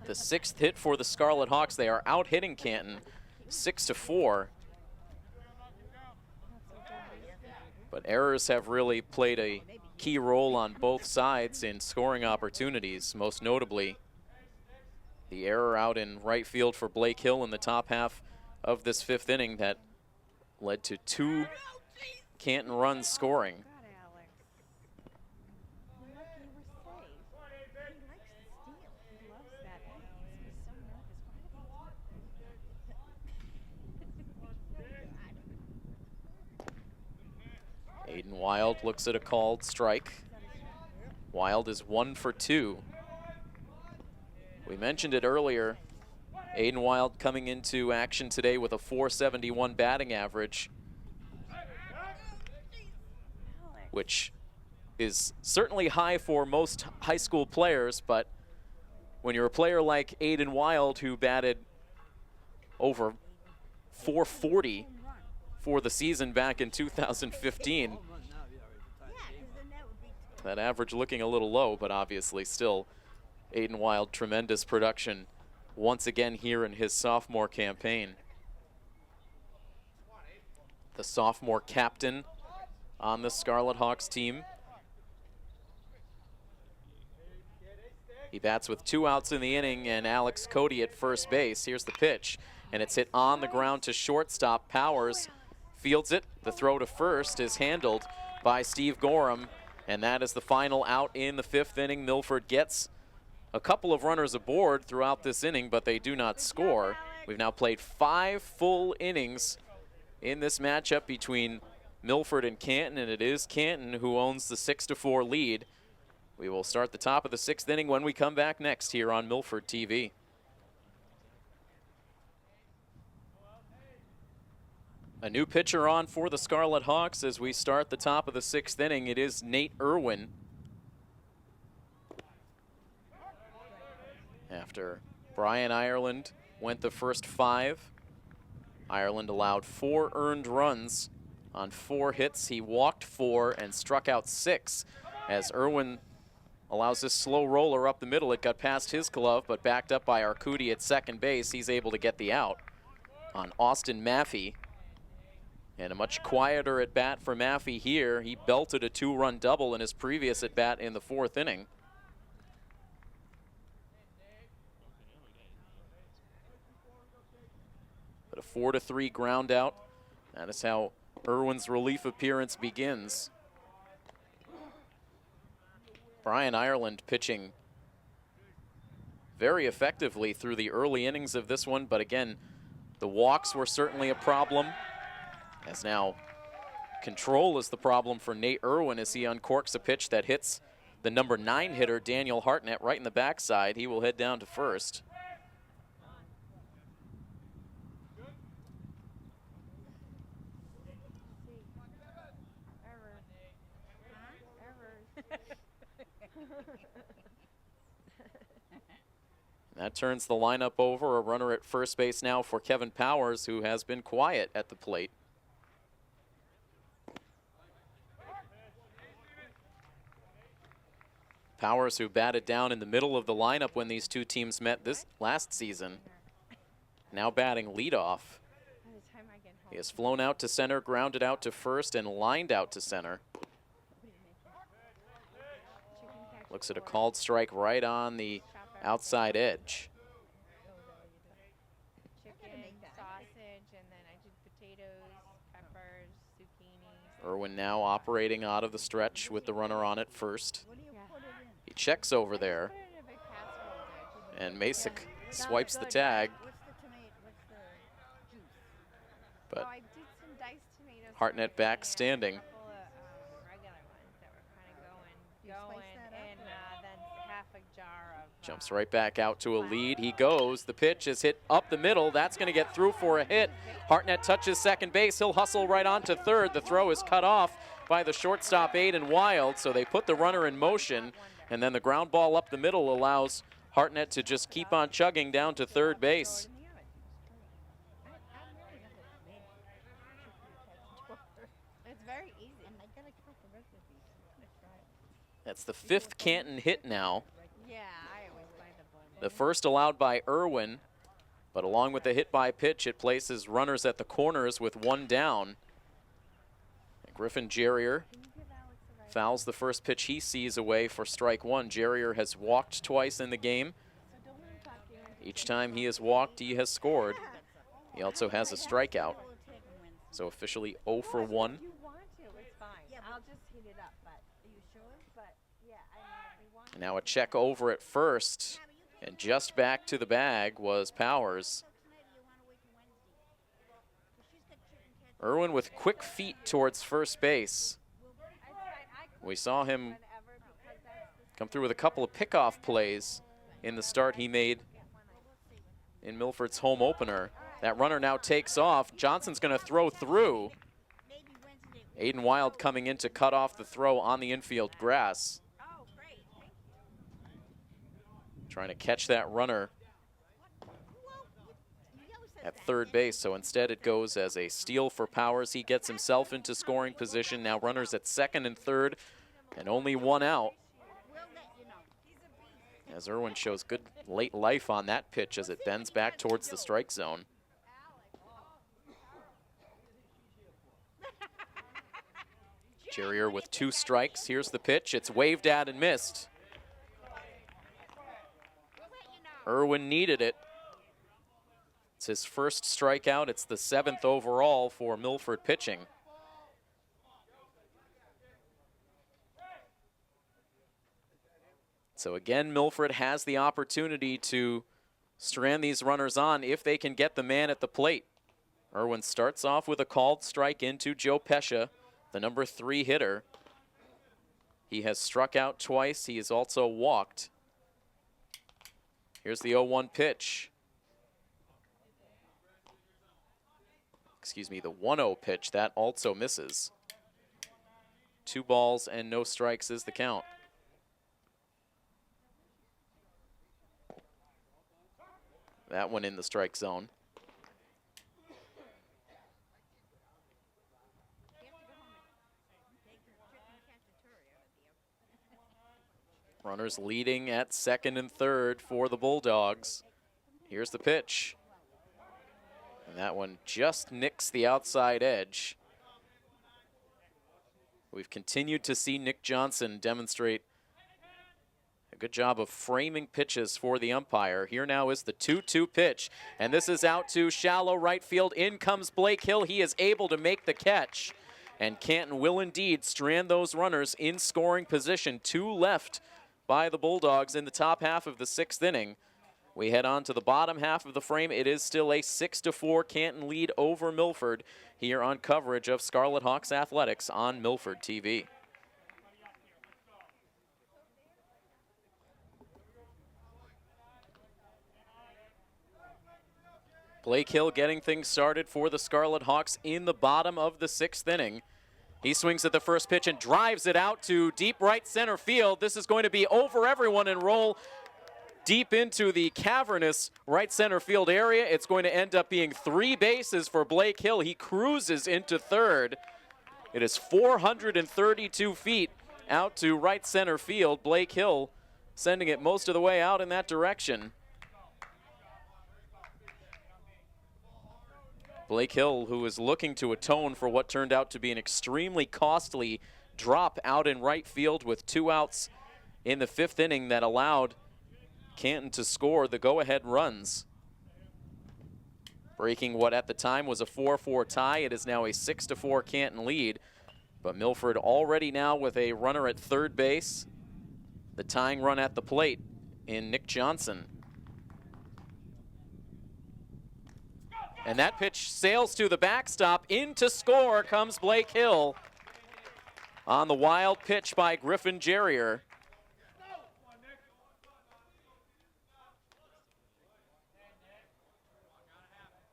The 6th hit for the Scarlet Hawks. They are out hitting Canton 6-4. But errors have really played a key role on both sides in scoring opportunities, most notably the error out in right field for Blake Hill in the top half of this 5th inning that led to 2 Canton runs scoring. Aiden Wild looks at a called strike. Wild is 1 for 2. We mentioned it earlier. Aiden Wild coming into action today with a .471 batting average, which is certainly high for most high school players, but when you're a player like Aiden Wild, who batted over .440 for the season back in 2015, That average looking a little low, but obviously still Aiden Wild, tremendous production once again here in his sophomore campaign. The sophomore captain on the Scarlet Hawks team. He bats with 2 outs in the inning, and Alex Cody at first base. Here's the pitch, and it's hit on the ground to shortstop. Powers fields it. The throw to first is handled by Steve Gorham, and that is the final out in the 5th inning. Milford gets a couple of runners aboard throughout this inning, but they do not score. We've now played 5 full innings in this matchup between Milford and Canton, and it is Canton who owns the 6-4 lead. We will start the top of the 6th inning when we come back next here on Milford TV. A new pitcher on for the Scarlet Hawks as we start the top of the 6th inning. It is Nate Irwin. After Brian Ireland went the first 5, Ireland allowed 4 earned runs on 4 hits. He walked 4 and struck out 6 as Irwin allows this slow roller up the middle. It got past his glove, but backed up by Arcudi at second base. He's able to get the out on Austin Maffey. And a much quieter at bat for Maffey here. He belted a 2-run double in his previous at bat in the 4th inning. But a 4-3 ground out. That is how Irwin's relief appearance begins. Brian Ireland pitching very effectively through the early innings of this one, but again, the walks were certainly a problem. As now control is the problem for Nate Irwin as he uncorks a pitch that hits the number 9 hitter, Daniel Hartnett, right in the backside. He will head down to first. That turns the lineup over. A runner at first base now for Kevin Powers, who has been quiet at the plate. Powers, who batted down in the middle of the lineup when these two teams met this last season, now batting leadoff. He has flown out to center, grounded out to first, and lined out to center. Looks at a called strike right on the outside edge. Chicken, sausage, and then I did potatoes, peppers, zucchini. Irwin now operating out of the stretch with the runner on at first. He checks over there, and Masick swipes the tag. But Hartnett back standing. Jumps right back out to a lead. He goes. The pitch is hit up the middle. That's going to get through for a hit. Hartnett touches second base. He'll hustle right on to third. The throw is cut off by the shortstop, Aiden Wild. So they put the runner in motion, and then the ground ball up the middle allows Hartnett to just keep on chugging down to third base. It's very easy. That's the 5th Canton hit now. Yeah, I always buy the blend. The first allowed by Irwin, but along with the hit by pitch, it places runners at the corners with 1 down. And Griffin Jerrier fouls the first pitch he sees away for strike 1. Jerrier has walked twice in the game. Each time he has walked, he has scored. He also has a strikeout. So officially 0 for 1. If you want to, it's fine. I'll just heat it up, but are you sure? But yeah, I mean, if we want. And now a check over at first, and just back to the bag was Powers. Irwin with quick feet towards first base. We saw him come through with a couple of pickoff plays in the start he made in Milford's home opener. That runner now takes off. Johnson's going to throw through. Aiden Wild coming in to cut off the throw on the infield grass. Trying to catch that runner at third base, so instead it goes as a steal for Powers. He gets himself into scoring position. Now runners at second and third And only one out. As Irwin shows good late life on that pitch as it bends back towards the strike zone. Jerrier with 2 strikes. Here's the pitch. It's waved at and missed. Irwin needed it. It's his first strikeout. It's the 7th overall for Milford pitching. So again, Milford has the opportunity to strand these runners on if they can get the man at the plate. Irwin starts off with a called strike into Joe Pescia, the number 3 hitter. He has struck out twice. He has also walked. Here's the 0-1 pitch. Excuse me, the 1-0 pitch. That also misses. 2 balls and no strikes is the count. That one in the strike zone. Runners leading at 2nd and 3rd for the Bulldogs. Here's the pitch. And that one just nicks the outside edge. We've continued to see Nick Johnson demonstrate a good job of framing pitches for the umpire. Here now is the 2-2 pitch, and this is out to shallow right field. In comes Blake Hill. He is able to make the catch, and Canton will indeed strand those runners in scoring position. 2 left by the Bulldogs in the top half of the 6th inning. We head on to the bottom half of the frame. It is still a 6-4 Canton lead over Milford here on coverage of Scarlet Hawks Athletics on Milford TV. Blake Hill getting things started for the Scarlet Hawks in the bottom of the 6th inning. He swings at the first pitch and drives it out to deep right center field. This is going to be over everyone and roll deep into the cavernous right center field area. It's going to end up being 3 bases for Blake Hill. He cruises into 3rd. It is 432 feet out to right center field. Blake Hill sending it most of the way out in that direction. Blake Hill, who is looking to atone for what turned out to be an extremely costly drop out in right field with 2 outs in the 5th inning that allowed Canton to score the go-ahead runs. Breaking what at the time was a 4-4 tie, it is now a 6-4 Canton lead. But Milford already now with a runner at 3rd base. The tying run at the plate in Nick Johnson. And that pitch sails to the backstop. In to score comes Blake Hill on the wild pitch by Griffin Jerrier.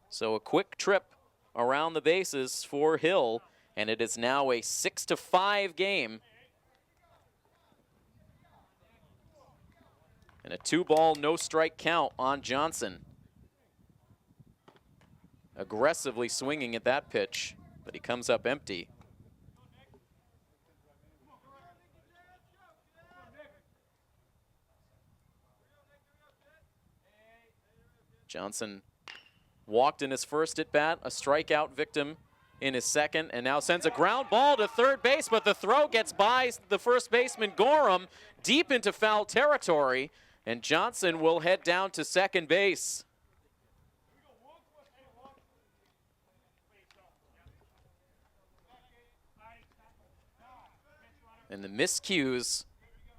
So a quick trip around the bases for Hill, and it is now a 6-5 game. And a 2-ball, no-strike count on Johnson. Aggressively swinging at that pitch, but he comes up empty. Johnson walked in his first at-bat, a strikeout victim in his second, and now sends a ground ball to 3rd base, but the throw gets by the first baseman Gorham deep into foul territory, and Johnson will head down to 2nd base. And the miscues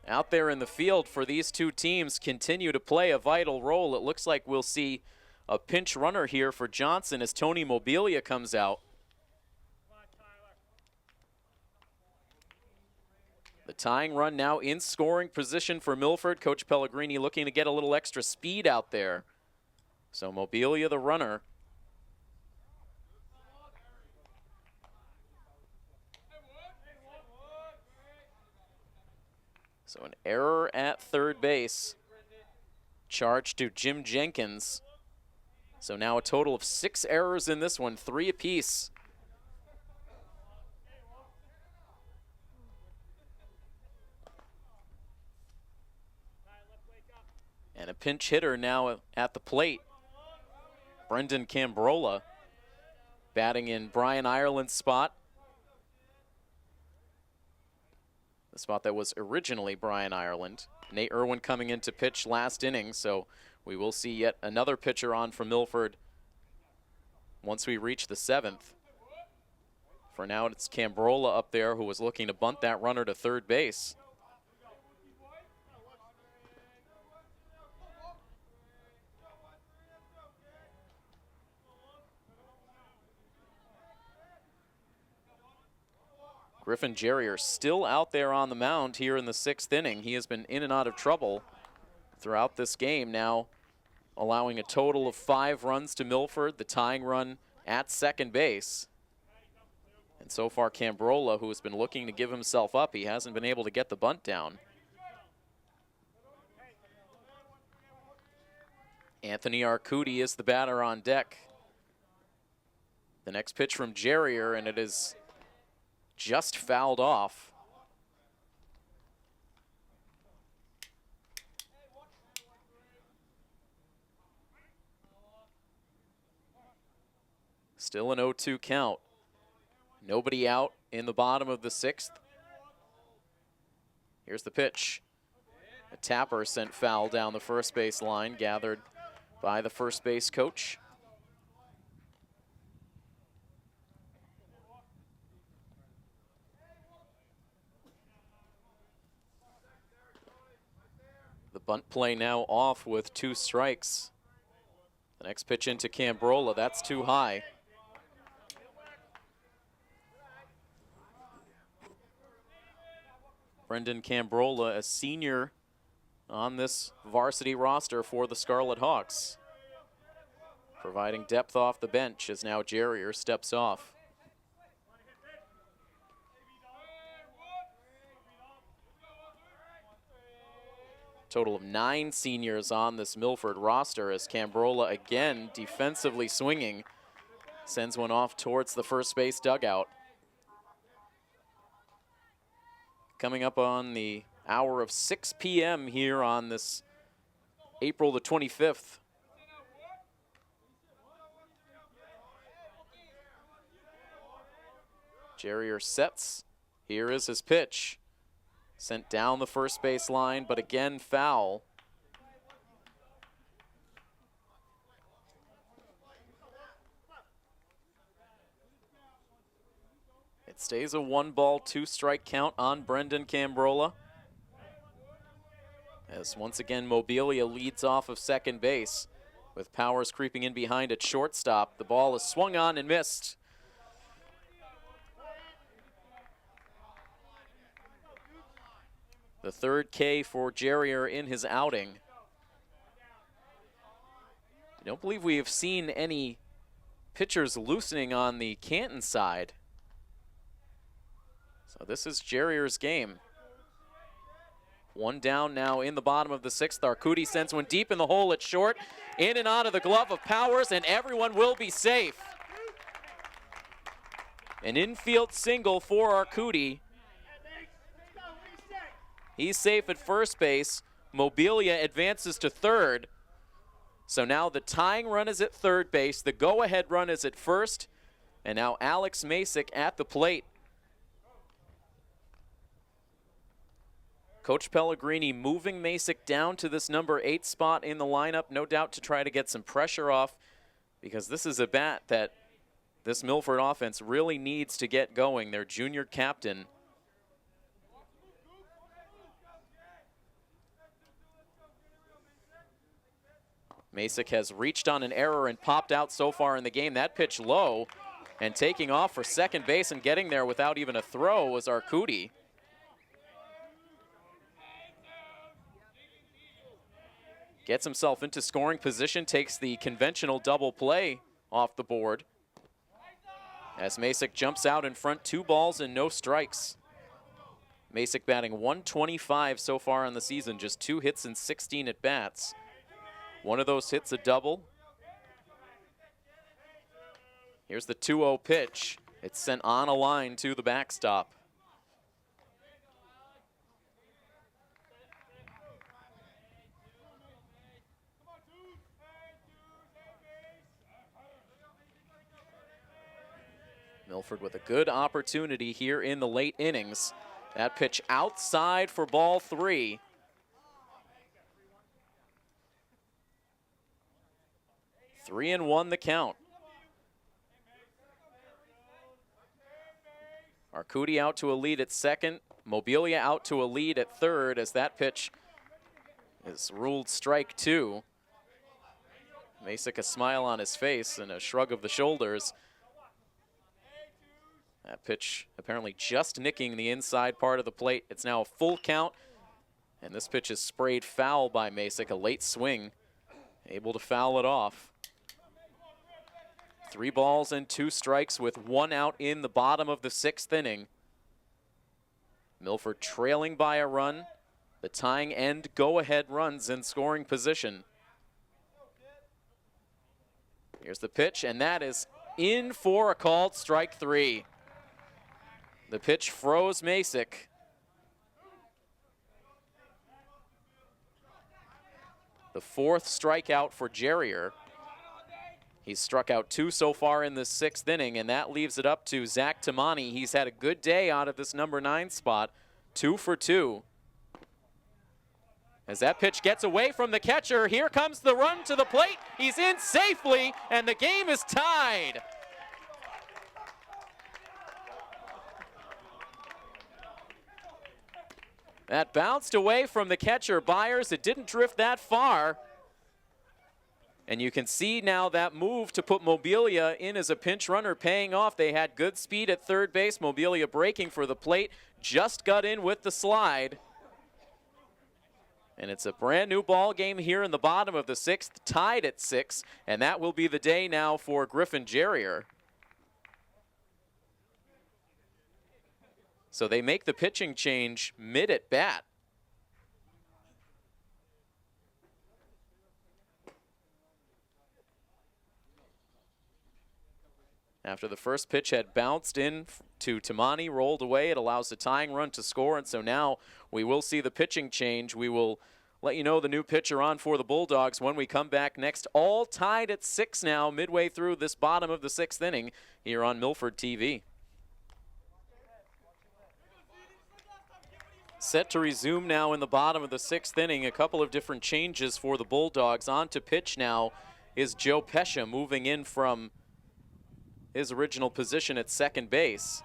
out there in the field for these 2 teams continue to play a vital role. It looks like we'll see a pinch runner here for Johnson as Tony Mobilia comes out. The tying run now in scoring position for Milford. Coach Pellegrini looking to get a little extra speed out there. So Mobilia the runner. So an error at 3rd base. Charge to Jim Jenkins. So now a total of 6 errors in this one, 3 apiece. And a pinch hitter now at the plate. Brendan Cambrola batting in Brian Ireland's spot. The spot that was originally Brian Ireland. Nate Irwin coming in to pitch last inning, so we will see yet another pitcher on for Milford once we reach the 7th. For now, it's Cambrola up there who was looking to bunt that runner to third base. Griffin Jerrier still out there on the mound here in the 6th inning. He has been in and out of trouble throughout this game, now allowing a total of 5 runs to Milford, the tying run at second base. And so far, Cambrola, who has been looking to give himself up, he hasn't been able to get the bunt down. Anthony Arcudi is the batter on deck. The next pitch from Jerrier, and it is just fouled off. Still an 0-2 count. Nobody out in the bottom of the 6th. Here's the pitch. A tapper sent foul down the first base line, gathered by the first base coach. The bunt play now off with 2 strikes. The next pitch into Cambrola, that's too high. Brendan Cambrola, a senior on this varsity roster for the Scarlet Hawks. Providing depth off the bench as now Jerrier steps off. Total of 9 seniors on this Milford roster as Cambrola again defensively swinging. Sends one off towards the first base dugout. Coming up on the hour of 6 p.m. here on this April the 25th. Jerrier sets. Here is his pitch. Sent down the first base line, but again foul. It stays a 1-ball, 2-strike count on Brendan Cambrola. As once again Mobilia leads off of second base with Powers creeping in behind at shortstop. The ball is swung on and missed. The 3rd K for Jerrier in his outing. I don't believe we have seen any pitchers loosening on the Canton side. So this is Jerrier's game. 1 down now in the bottom of the 6th. Arcudi sends one deep in the hole at short. In and out of the glove of Powers, and everyone will be safe. An infield single for Arcudi. He's safe at first base. Mobilia advances to third. So now the tying run is at third base. The go-ahead run is at first. And now Alex Masick at the plate. Coach Pellegrini moving Masick down to this number 8 spot in the lineup, no doubt to try to get some pressure off, because this is a bat that this Milford offense really needs to get going. Their junior captain. Masick has reached on an error and popped out so far in the game. That pitch low, and taking off for second base and getting there without even a throw was Arcudi. Gets himself into scoring position, takes the conventional double play off the board. As Masick jumps out in front, 2 balls and no strikes. Masick batting .125 so far in the season, just 2 hits and 16 at-bats. One of those hits a double. Here's the 2-0 pitch. It's sent on a line to the backstop. Milford with a good opportunity here in the late innings. That pitch outside for ball 3. Three and 1 the count. Arcudi out to a lead at second. Mobilia out to a lead at third as that pitch is ruled strike 2. Masick a smile on his face and a shrug of the shoulders. That pitch apparently just nicking the inside part of the plate. It's now a full count, and this pitch is sprayed foul by Masick, a late swing, able to foul it off. 3 balls and 2 strikes with 1 out in the bottom of the 6th inning. Milford trailing by a run. The tying end go-ahead runs in scoring position. Here's the pitch, and that is in for a called strike 3. The pitch froze Masick. The 4th strikeout for Jerrier. He's struck out 2 so far in the 6th inning, and that leaves it up to Zach Tamani. He's had a good day out of this number 9 spot, 2 for 2. As that pitch gets away from the catcher, here comes the run to the plate. He's in safely, and the game is tied. That bounced away from the catcher, Byers. It didn't drift that far. And you can see now that move to put Mobilia in as a pinch runner paying off. They had good speed at third base. Mobilia breaking for the plate, just got in with the slide. And it's a brand new ball game here in the bottom of the 6th, tied at 6, and that will be the day now for Griffin Jerrier. So they make the pitching change mid at bat. After the first pitch had bounced in to Tamani, rolled away, it allows the tying run to score, and so now we will see the pitching change. We will let you know the new pitcher on for the Bulldogs when we come back next. All tied at 6 now, midway through this bottom of the 6th inning here on Milford TV. Set to resume now in the bottom of the 6th inning. A couple of different changes for the Bulldogs. On to pitch now is Joe Pescia, moving in from his original position at second base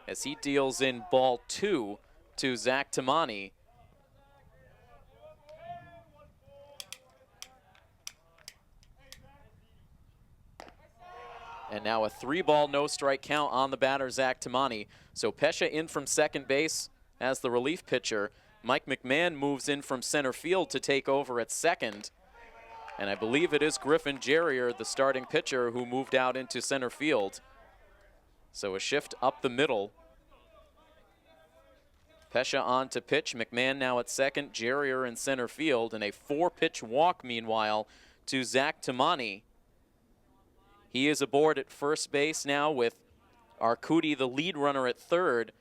as he deals in ball 2 to Zach Tamani. And now a 3-ball no-strike count on the batter, Zach Tamani. So Pescia in from second base as the relief pitcher. Mike McMahon moves in from center field to take over at second. And I believe it is Griffin Jerrier, the starting pitcher, who moved out into center field. So a shift up the middle. Pescia on to pitch. McMahon now at second. Jerrier in center field. And a 4-pitch walk, meanwhile, to Zach Tamani. He is aboard at first base now with Arcudi, the lead runner, at third.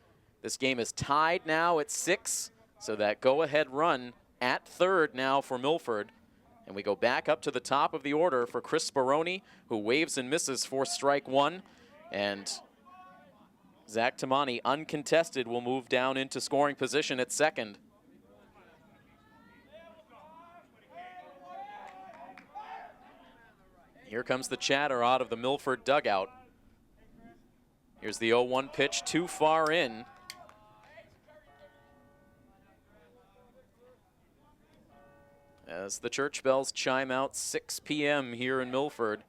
This game is tied now at 6. So that go-ahead run at third now for Milford. And we go back up to the top of the order for Chris Speroni, who waves and misses for strike 1. And Zach Tamani, uncontested, will move down into scoring position at second. Here comes the chatter out of the Milford dugout. Here's the 0-1 pitch, too far in. As the church bells chime out, 6 p.m. here in Milford.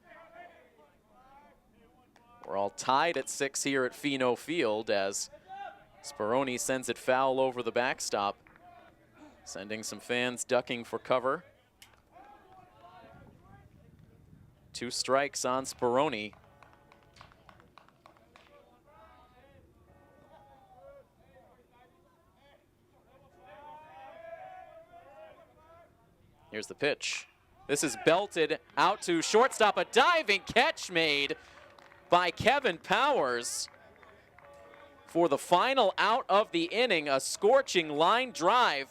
We're all tied at 6 here at Pheno Field as Speroni sends it foul over the backstop, sending some fans ducking for cover. 2 strikes on Speroni. Here's the pitch. This is belted out to shortstop. A diving catch made by Kevin Powers for the final out of the inning. A scorching line drive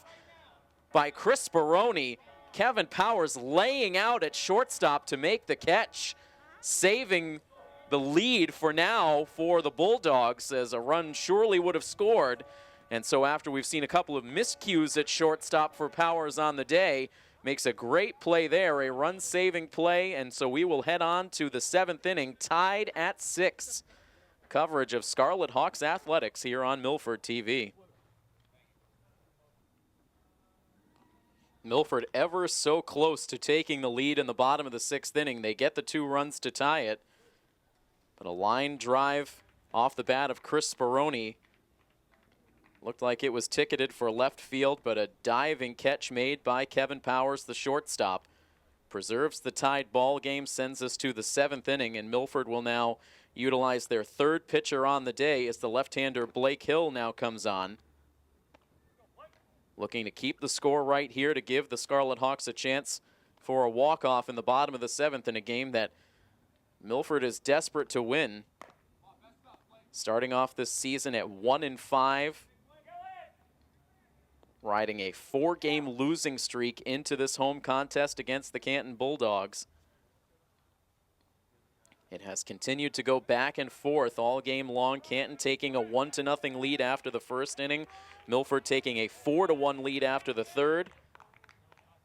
by Chris Speroni. Kevin Powers laying out at shortstop to make the catch, saving the lead for now for the Bulldogs, as a run surely would have scored. And so after we've seen a couple of miscues at shortstop for Powers on the day, makes a great play there, a run-saving play, and so we will head on to the 7th inning, tied at 6. Coverage of Scarlet Hawks Athletics here on Milford TV. Milford ever so close to taking the lead in the bottom of the 6th inning. They get the 2 runs to tie it, but a line drive off the bat of Chris Speroni looked like it was ticketed for left field, but a diving catch made by Kevin Powers, the shortstop, preserves the tied ball game, sends us to the 7th inning, and Milford will now utilize their 3rd pitcher on the day as the left-hander Blake Hill now comes on. Looking to keep the score right here to give the Scarlet Hawks a chance for a walk-off in the bottom of the 7th in a game that Milford is desperate to win. Starting off this season at 1-5. Riding a 4-game losing streak into this home contest against the Canton Bulldogs. It has continued to go back and forth all game long. Canton taking a 1-0 lead after the 1st inning. Milford taking a 4-1 lead after the 3rd.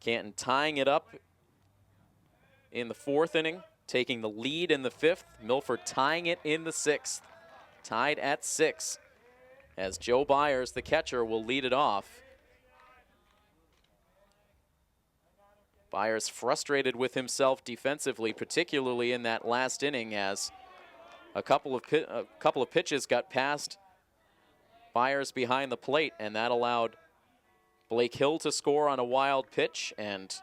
Canton tying it up in the 4th inning, taking the lead in the 5th. Milford tying it in the 6th. Tied at 6 as Joe Byers, the catcher, will lead it off. Byers frustrated with himself defensively, particularly in that last inning, as a couple of pitches got past Byers behind the plate, and that allowed Blake Hill to score on a wild pitch and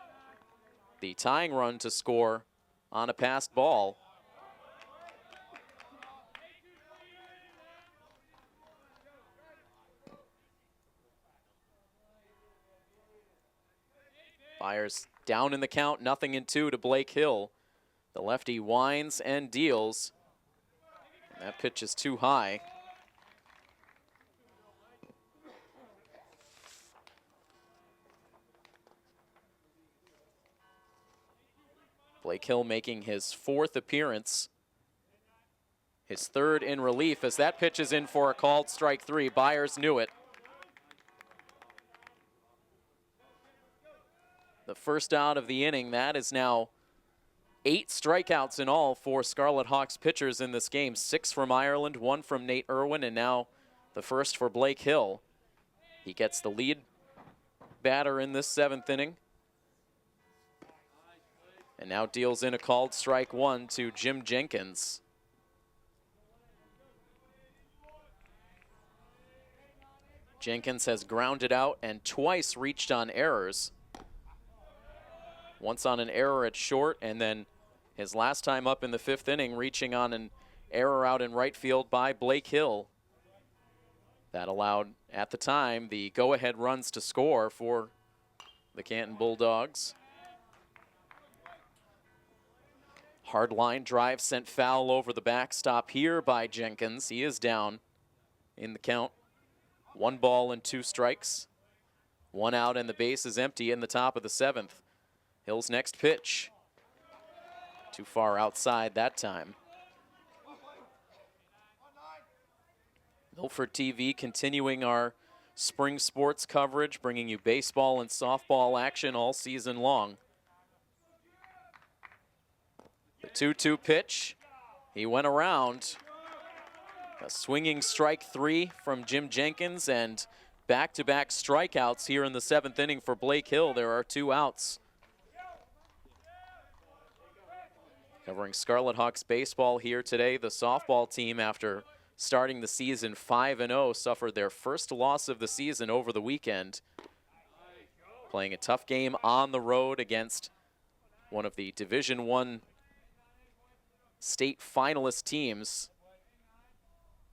the tying run to score on a passed ball. Byers down in the count, 0-2 to Blake Hill. The lefty winds and deals. And that pitch is too high. Blake Hill making his 4th appearance. His 3rd in relief as that pitch is in for a called strike 3. Byers knew it. The first out of the inning. That is now 8 strikeouts in all for Scarlet Hawks pitchers in this game. 6 from Ireland, 1 from Nate Irwin, and now the first for Blake Hill. He gets the lead batter in this 7th inning. And now deals in a called strike 1 to Jim Jenkins. Jenkins has grounded out and twice reached on errors. Once on an error at short, and then his last time up in the 5th inning, reaching on an error out in right field by Blake Hill. That allowed, at the time, the go-ahead runs to score for the Canton Bulldogs. Hard line drive sent foul over the backstop here by Jenkins. He is down in the count. 1 ball and 2 strikes. 1 out and the base is empty in the top of the 7th. Hill's next pitch. Too far outside that time. Milford TV continuing our spring sports coverage, bringing you baseball and softball action all season long. The 2-2 pitch. He went around. A swinging strike 3 from Jim Jenkins, and back-to-back strikeouts here in the 7th inning for Blake Hill. There are 2 outs. Covering Scarlet Hawks baseball here today, the softball team, after starting the season 5-0, suffered their first loss of the season over the weekend. Playing a tough game on the road against one of the Division I state finalist teams,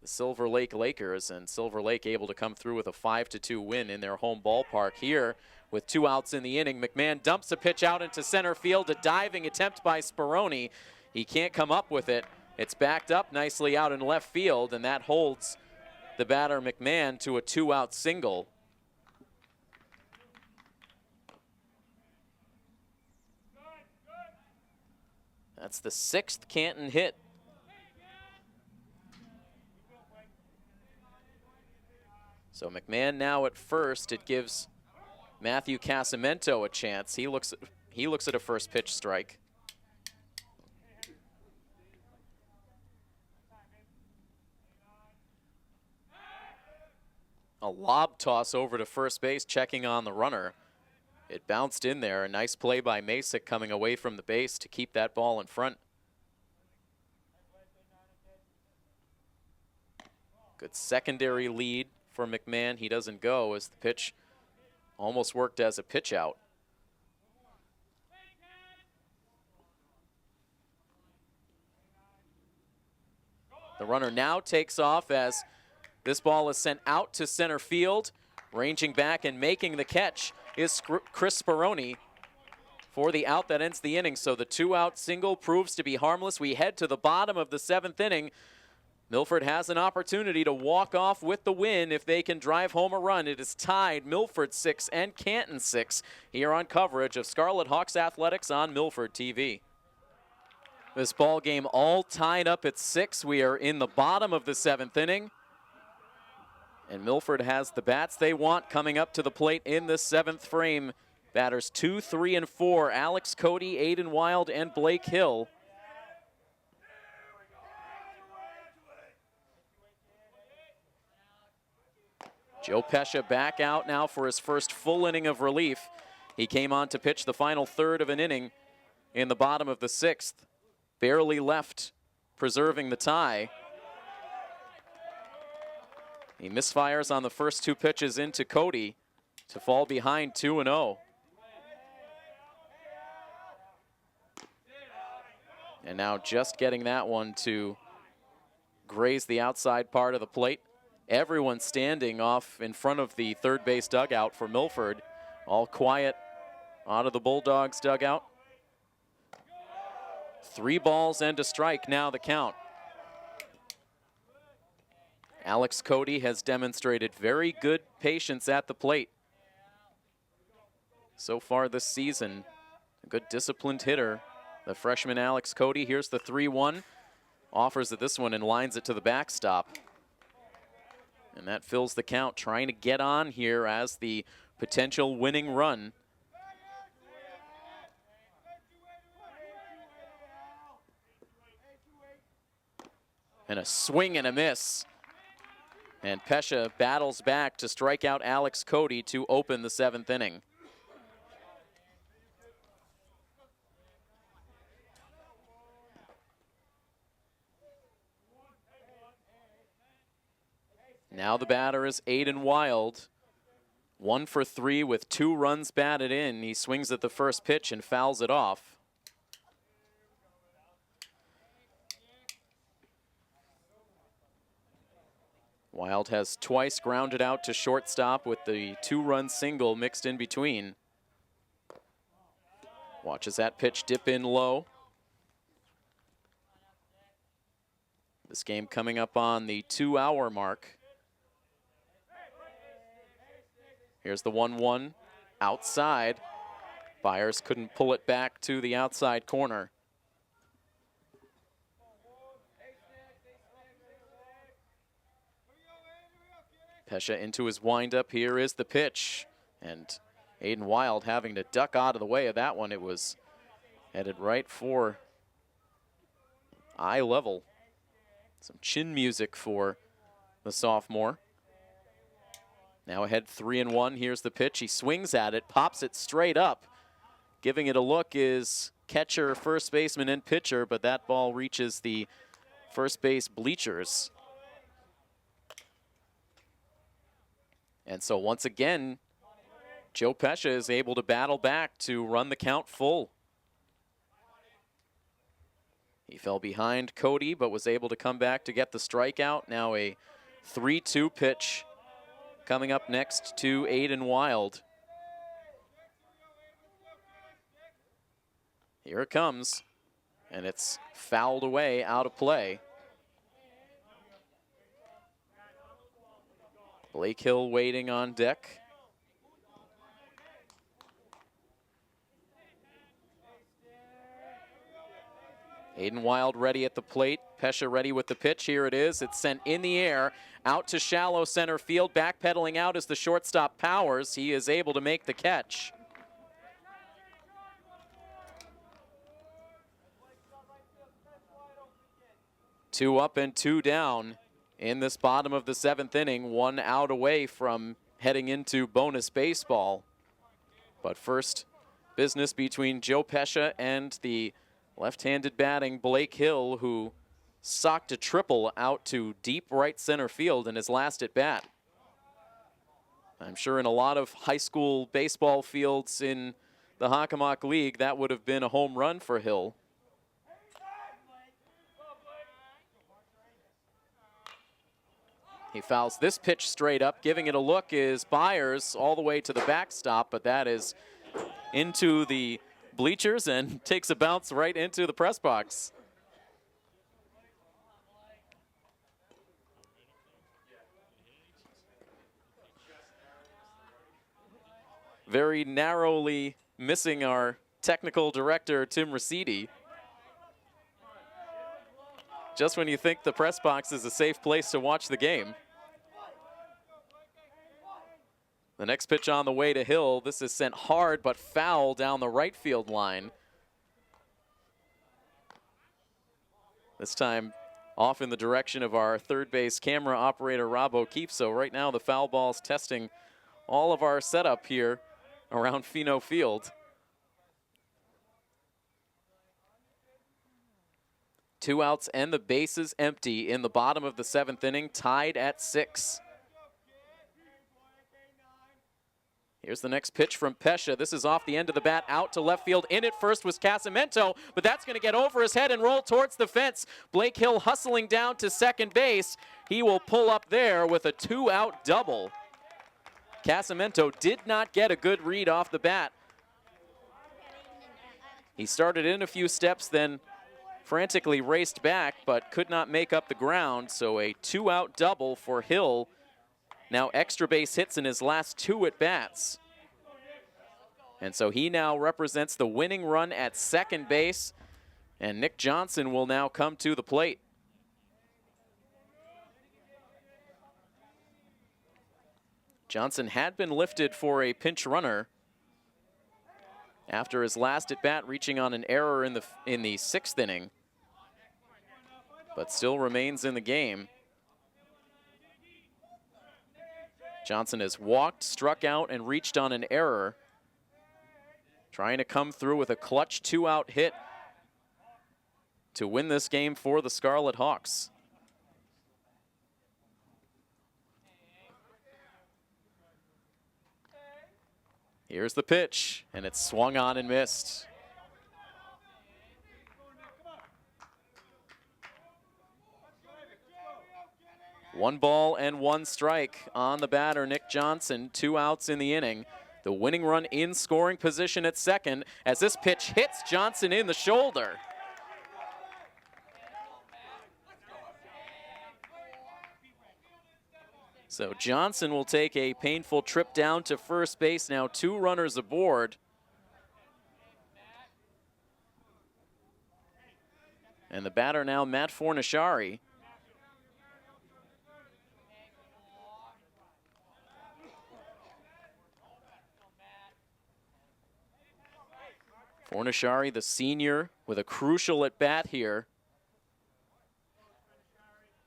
the Silver Lake Lakers, and Silver Lake able to come through with a 5-2 win in their home ballpark here. With 2 outs in the inning, McMahon dumps a pitch out into center field. A diving attempt by Speroni. He can't come up with it. It's backed up nicely out in left field, and that holds the batter McMahon to a 2-out single. That's the 6th Canton hit So McMahon now at first. It gives Matthew Casamento a chance. He looks at a first pitch strike. A lob toss over to first base, checking on the runner. It bounced in there. A nice play by Masick coming away from the base to keep that ball in front. Good secondary lead for McMahon. He doesn't go as the pitch almost worked as a pitch out. The runner now takes off as this ball is sent out to center field. Ranging back and making the catch is Chris Speroni for the out that ends the inning. So the 2-out single proves to be harmless. We head to the bottom of the 7th inning. Milford has an opportunity to walk off with the win if they can drive home a run. It is tied Milford 6 and Canton 6 here on coverage of Scarlet Hawks Athletics on Milford TV. This ball game all tied up at 6. We are in the bottom of the 7th inning. And Milford has the bats they want coming up to the plate in the 7th frame. Batters 2, 3, and 4. Alex Cody, Aiden Wild, and Blake Hill. Joe Pescia back out now for his first full inning of relief. He came on to pitch the final third of an inning in the bottom of the 6th. Barely left, preserving the tie. He misfires on the first 2 pitches into Cody to fall behind 2-0. And now just getting that one to graze the outside part of the plate. Everyone standing off in front of the third base dugout for Milford. All quiet out of the Bulldogs dugout. 3 balls and a strike now the count. Alex Cody has demonstrated very good patience at the plate so far this season. A good disciplined hitter, the freshman Alex Cody. Here's the 3-1. Offers it this one and lines it to the backstop. And that fills the count, trying to get on here as the potential winning run. And a swing and a miss. And Pescia battles back to strike out Alex Cody to open the 7th inning. Now the batter is Aiden Wild. 1 for 3 with 2 runs batted in. He swings at the first pitch and fouls it off. Wild has twice grounded out to shortstop with the 2-run single mixed in between. Watches that pitch dip in low. This game coming up on the 2-hour mark. Here's the 1-1 outside. Byers couldn't pull it back to the outside corner. Pescia into his windup. Here is the pitch. And Aiden Wild having to duck out of the way of that one. It was headed right for eye level. Some chin music for the sophomore. Now ahead 3-1. Here's the pitch. He swings at it, pops it straight up. Giving it a look is catcher, first baseman, and pitcher, but that ball reaches the first base bleachers. And so once again, Joe Pescia is able to battle back to run the count full. He fell behind Cody, but was able to come back to get the strikeout. Now a 3-2 pitch coming up next to Aiden Wild. Here it comes, and it's fouled away out of play. Blake Hill waiting on deck. Aiden Wild ready at the plate. Pesha ready with the pitch. Here it is. It's sent in the air, out to shallow center field. Backpedaling out is the shortstop Powers. He is able to make the catch. Two up and two down in this bottom of the 7th inning. 1 out away from heading into bonus baseball. But first business between Joe Pesha and the left-handed batting Blake Hill, who socked a triple out to deep right center field in his last at bat. I'm sure in a lot of high school baseball fields in the Hockomock League, that would have been a home run for Hill. He fouls this pitch straight up. Giving it a look is Byers all the way to the backstop, but that is into the bleachers and takes a bounce right into the press box. Very narrowly missing our technical director, Tim Rosidi. Just when you think the press box is a safe place to watch the game. The next pitch on the way to Hill. This is sent hard but foul down the right field line. This time off in the direction of our third base camera operator, Rob O'Keefe. So right now the foul ball's testing all of our setup here around Pheno Field. 2 outs and the bases empty in the bottom of the 7th inning, tied at 6. Here's the next pitch from Pesha. This is off the end of the bat, out to left field. In at first was Casamento, but that's going to get over his head and roll towards the fence. Blake Hill hustling down to second base. He will pull up there with a 2-out double. Casamento did not get a good read off the bat. He started in a few steps, then frantically raced back, but could not make up the ground. So a 2-out double for Hill. Now extra base hits in his last 2 at-bats. And so he now represents the winning run at second base. And Nick Johnson will now come to the plate. Johnson had been lifted for a pinch runner after his last at-bat, reaching on an error in the 6th inning, but still remains in the game. Johnson has walked, struck out, and reached on an error, trying to come through with a clutch 2-out hit to win this game for the Scarlet Hawks. Here's the pitch, and it's swung on and missed. One ball and 1 strike on the batter, Nick Johnson. 2 outs in the inning. The winning run in scoring position at second as this pitch hits Johnson in the shoulder. So Johnson will take a painful trip down to first base. Now 2 runners aboard. And the batter now, Matt Fornashari. Fornashari, the senior, with a crucial at-bat here.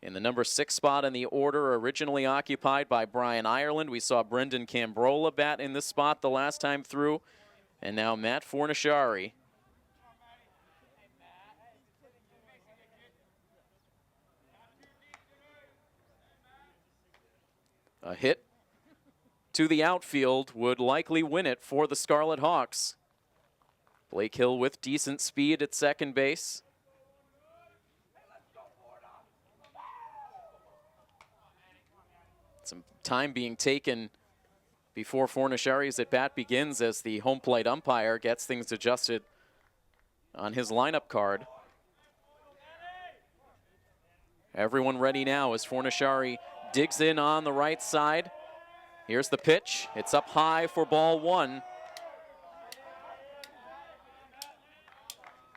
In the number 6 spot in the order, originally occupied by Brian Ireland. We saw Brendan Cambrola bat in this spot the last time through. And now Matt Fornashari. A hit to the outfield would likely win it for the Scarlet Hawks. Blake Hill with decent speed at second base. Some time being taken before Fornashari's at-bat begins as the home plate umpire gets things adjusted on his lineup card. Everyone ready now as Fornashari digs in on the right side. Here's the pitch. It's up high for ball 1.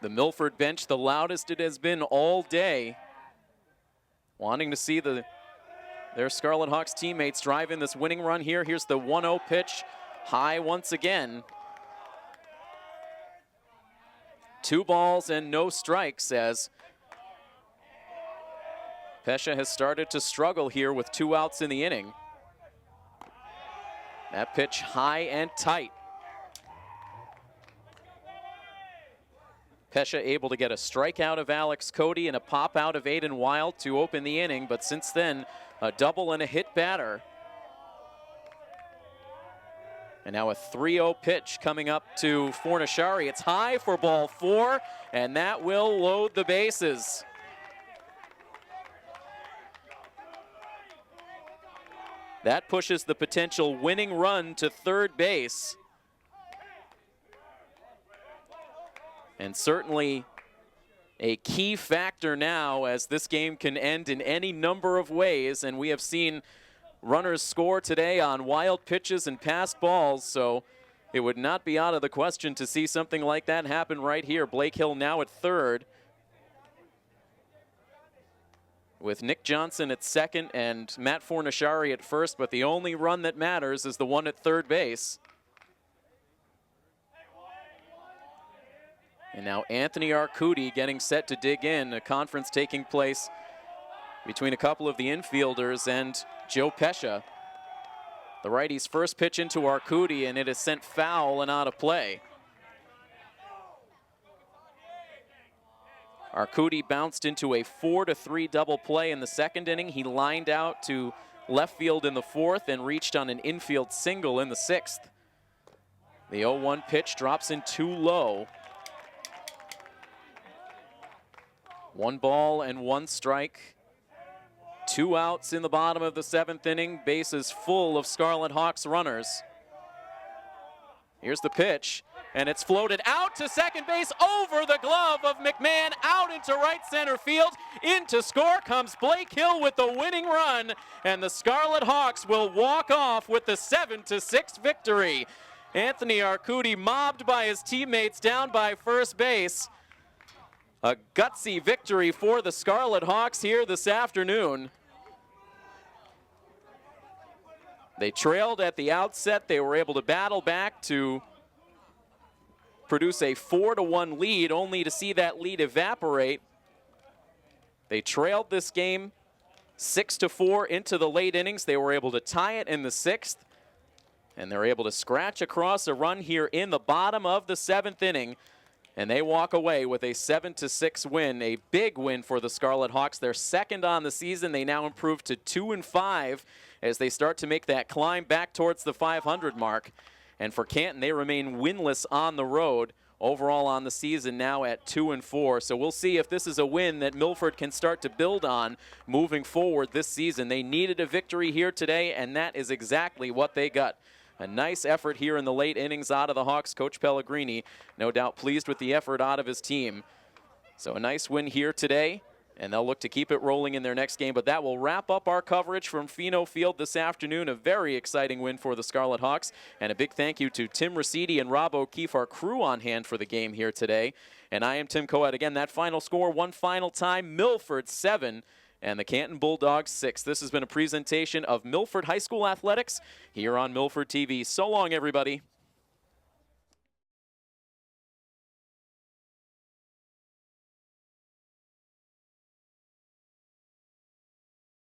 The Milford bench, the loudest it has been all day. wanting to see their Scarlet Hawks teammates drive in this winning run here. Here's the 1-0 pitch, high once again. 2 balls and no strikes as Pesha has started to struggle here with 2 outs in the inning. That pitch high and tight. Pesha able to get a strikeout of Alex Cody and a pop out of Aiden Wild to open the inning, but since then, a double and a hit batter. And now a 3-0 pitch coming up to Fornashari. It's high for ball 4, and that will load the bases. That pushes the potential winning run to third base. And certainly a key factor now, as this game can end in any number of ways, and we have seen runners score today on wild pitches and passed balls, so it would not be out of the question to see something like that happen right here. Blake Hill now at third, with Nick Johnson at second and Matt Fornashari at first, but the only run that matters is the one at third base. And now Anthony Arcudi getting set to dig in. A conference taking place between a couple of the infielders and Joe Pesha. The righty's first pitch into Arcudi, and it is sent foul and out of play. Arcudi bounced into a 4-3 double play in the second inning. He lined out to left field in the fourth and reached on an infield single in the sixth. The 0-1 pitch drops in too low. 1 ball and 1 strike. 2 outs in the bottom of the 7th inning. Bases full of Scarlet Hawks runners. Here's the pitch, and it's floated out to second base over the glove of McMahon, out into right center field. Into score comes Blake Hill with the winning run, and the Scarlet Hawks will walk off with the 7-6 victory. Anthony Arcudi mobbed by his teammates down by first base. A gutsy victory for the Scarlet Hawks here this afternoon. They trailed at the outset. They were able to battle back to produce a 4-1 lead, only to see that lead evaporate. They trailed this game 6-4 into the late innings. They were able to tie it in the 6th, and they're able to scratch across a run here in the bottom of the 7th inning. And they walk away with a 7-6 win, a big win for the Scarlet Hawks. They're second on the season. They now improve to 2-5 as they start to make that climb back towards the 500 mark. And for Canton, they remain winless on the road. Overall on the season now at 2-4. So we'll see if this is a win that Milford can start to build on moving forward this season. They needed a victory here today, and that is exactly what they got. A nice effort here in the late innings out of the Hawks. Coach Pellegrini, no doubt pleased with the effort out of his team. So a nice win here today, and they'll look to keep it rolling in their next game. But that will wrap up our coverage from Pheno Field this afternoon. A very exciting win for the Scarlet Hawks. And a big thank you to Tim Rosidi and Rob O'Keefe, our crew on hand for the game here today. And I am Tim Coet. Again, that final score one final time, Milford 7. And the Canton Bulldogs 6. This has been a presentation of Milford High School Athletics here on Milford TV. So long, everybody.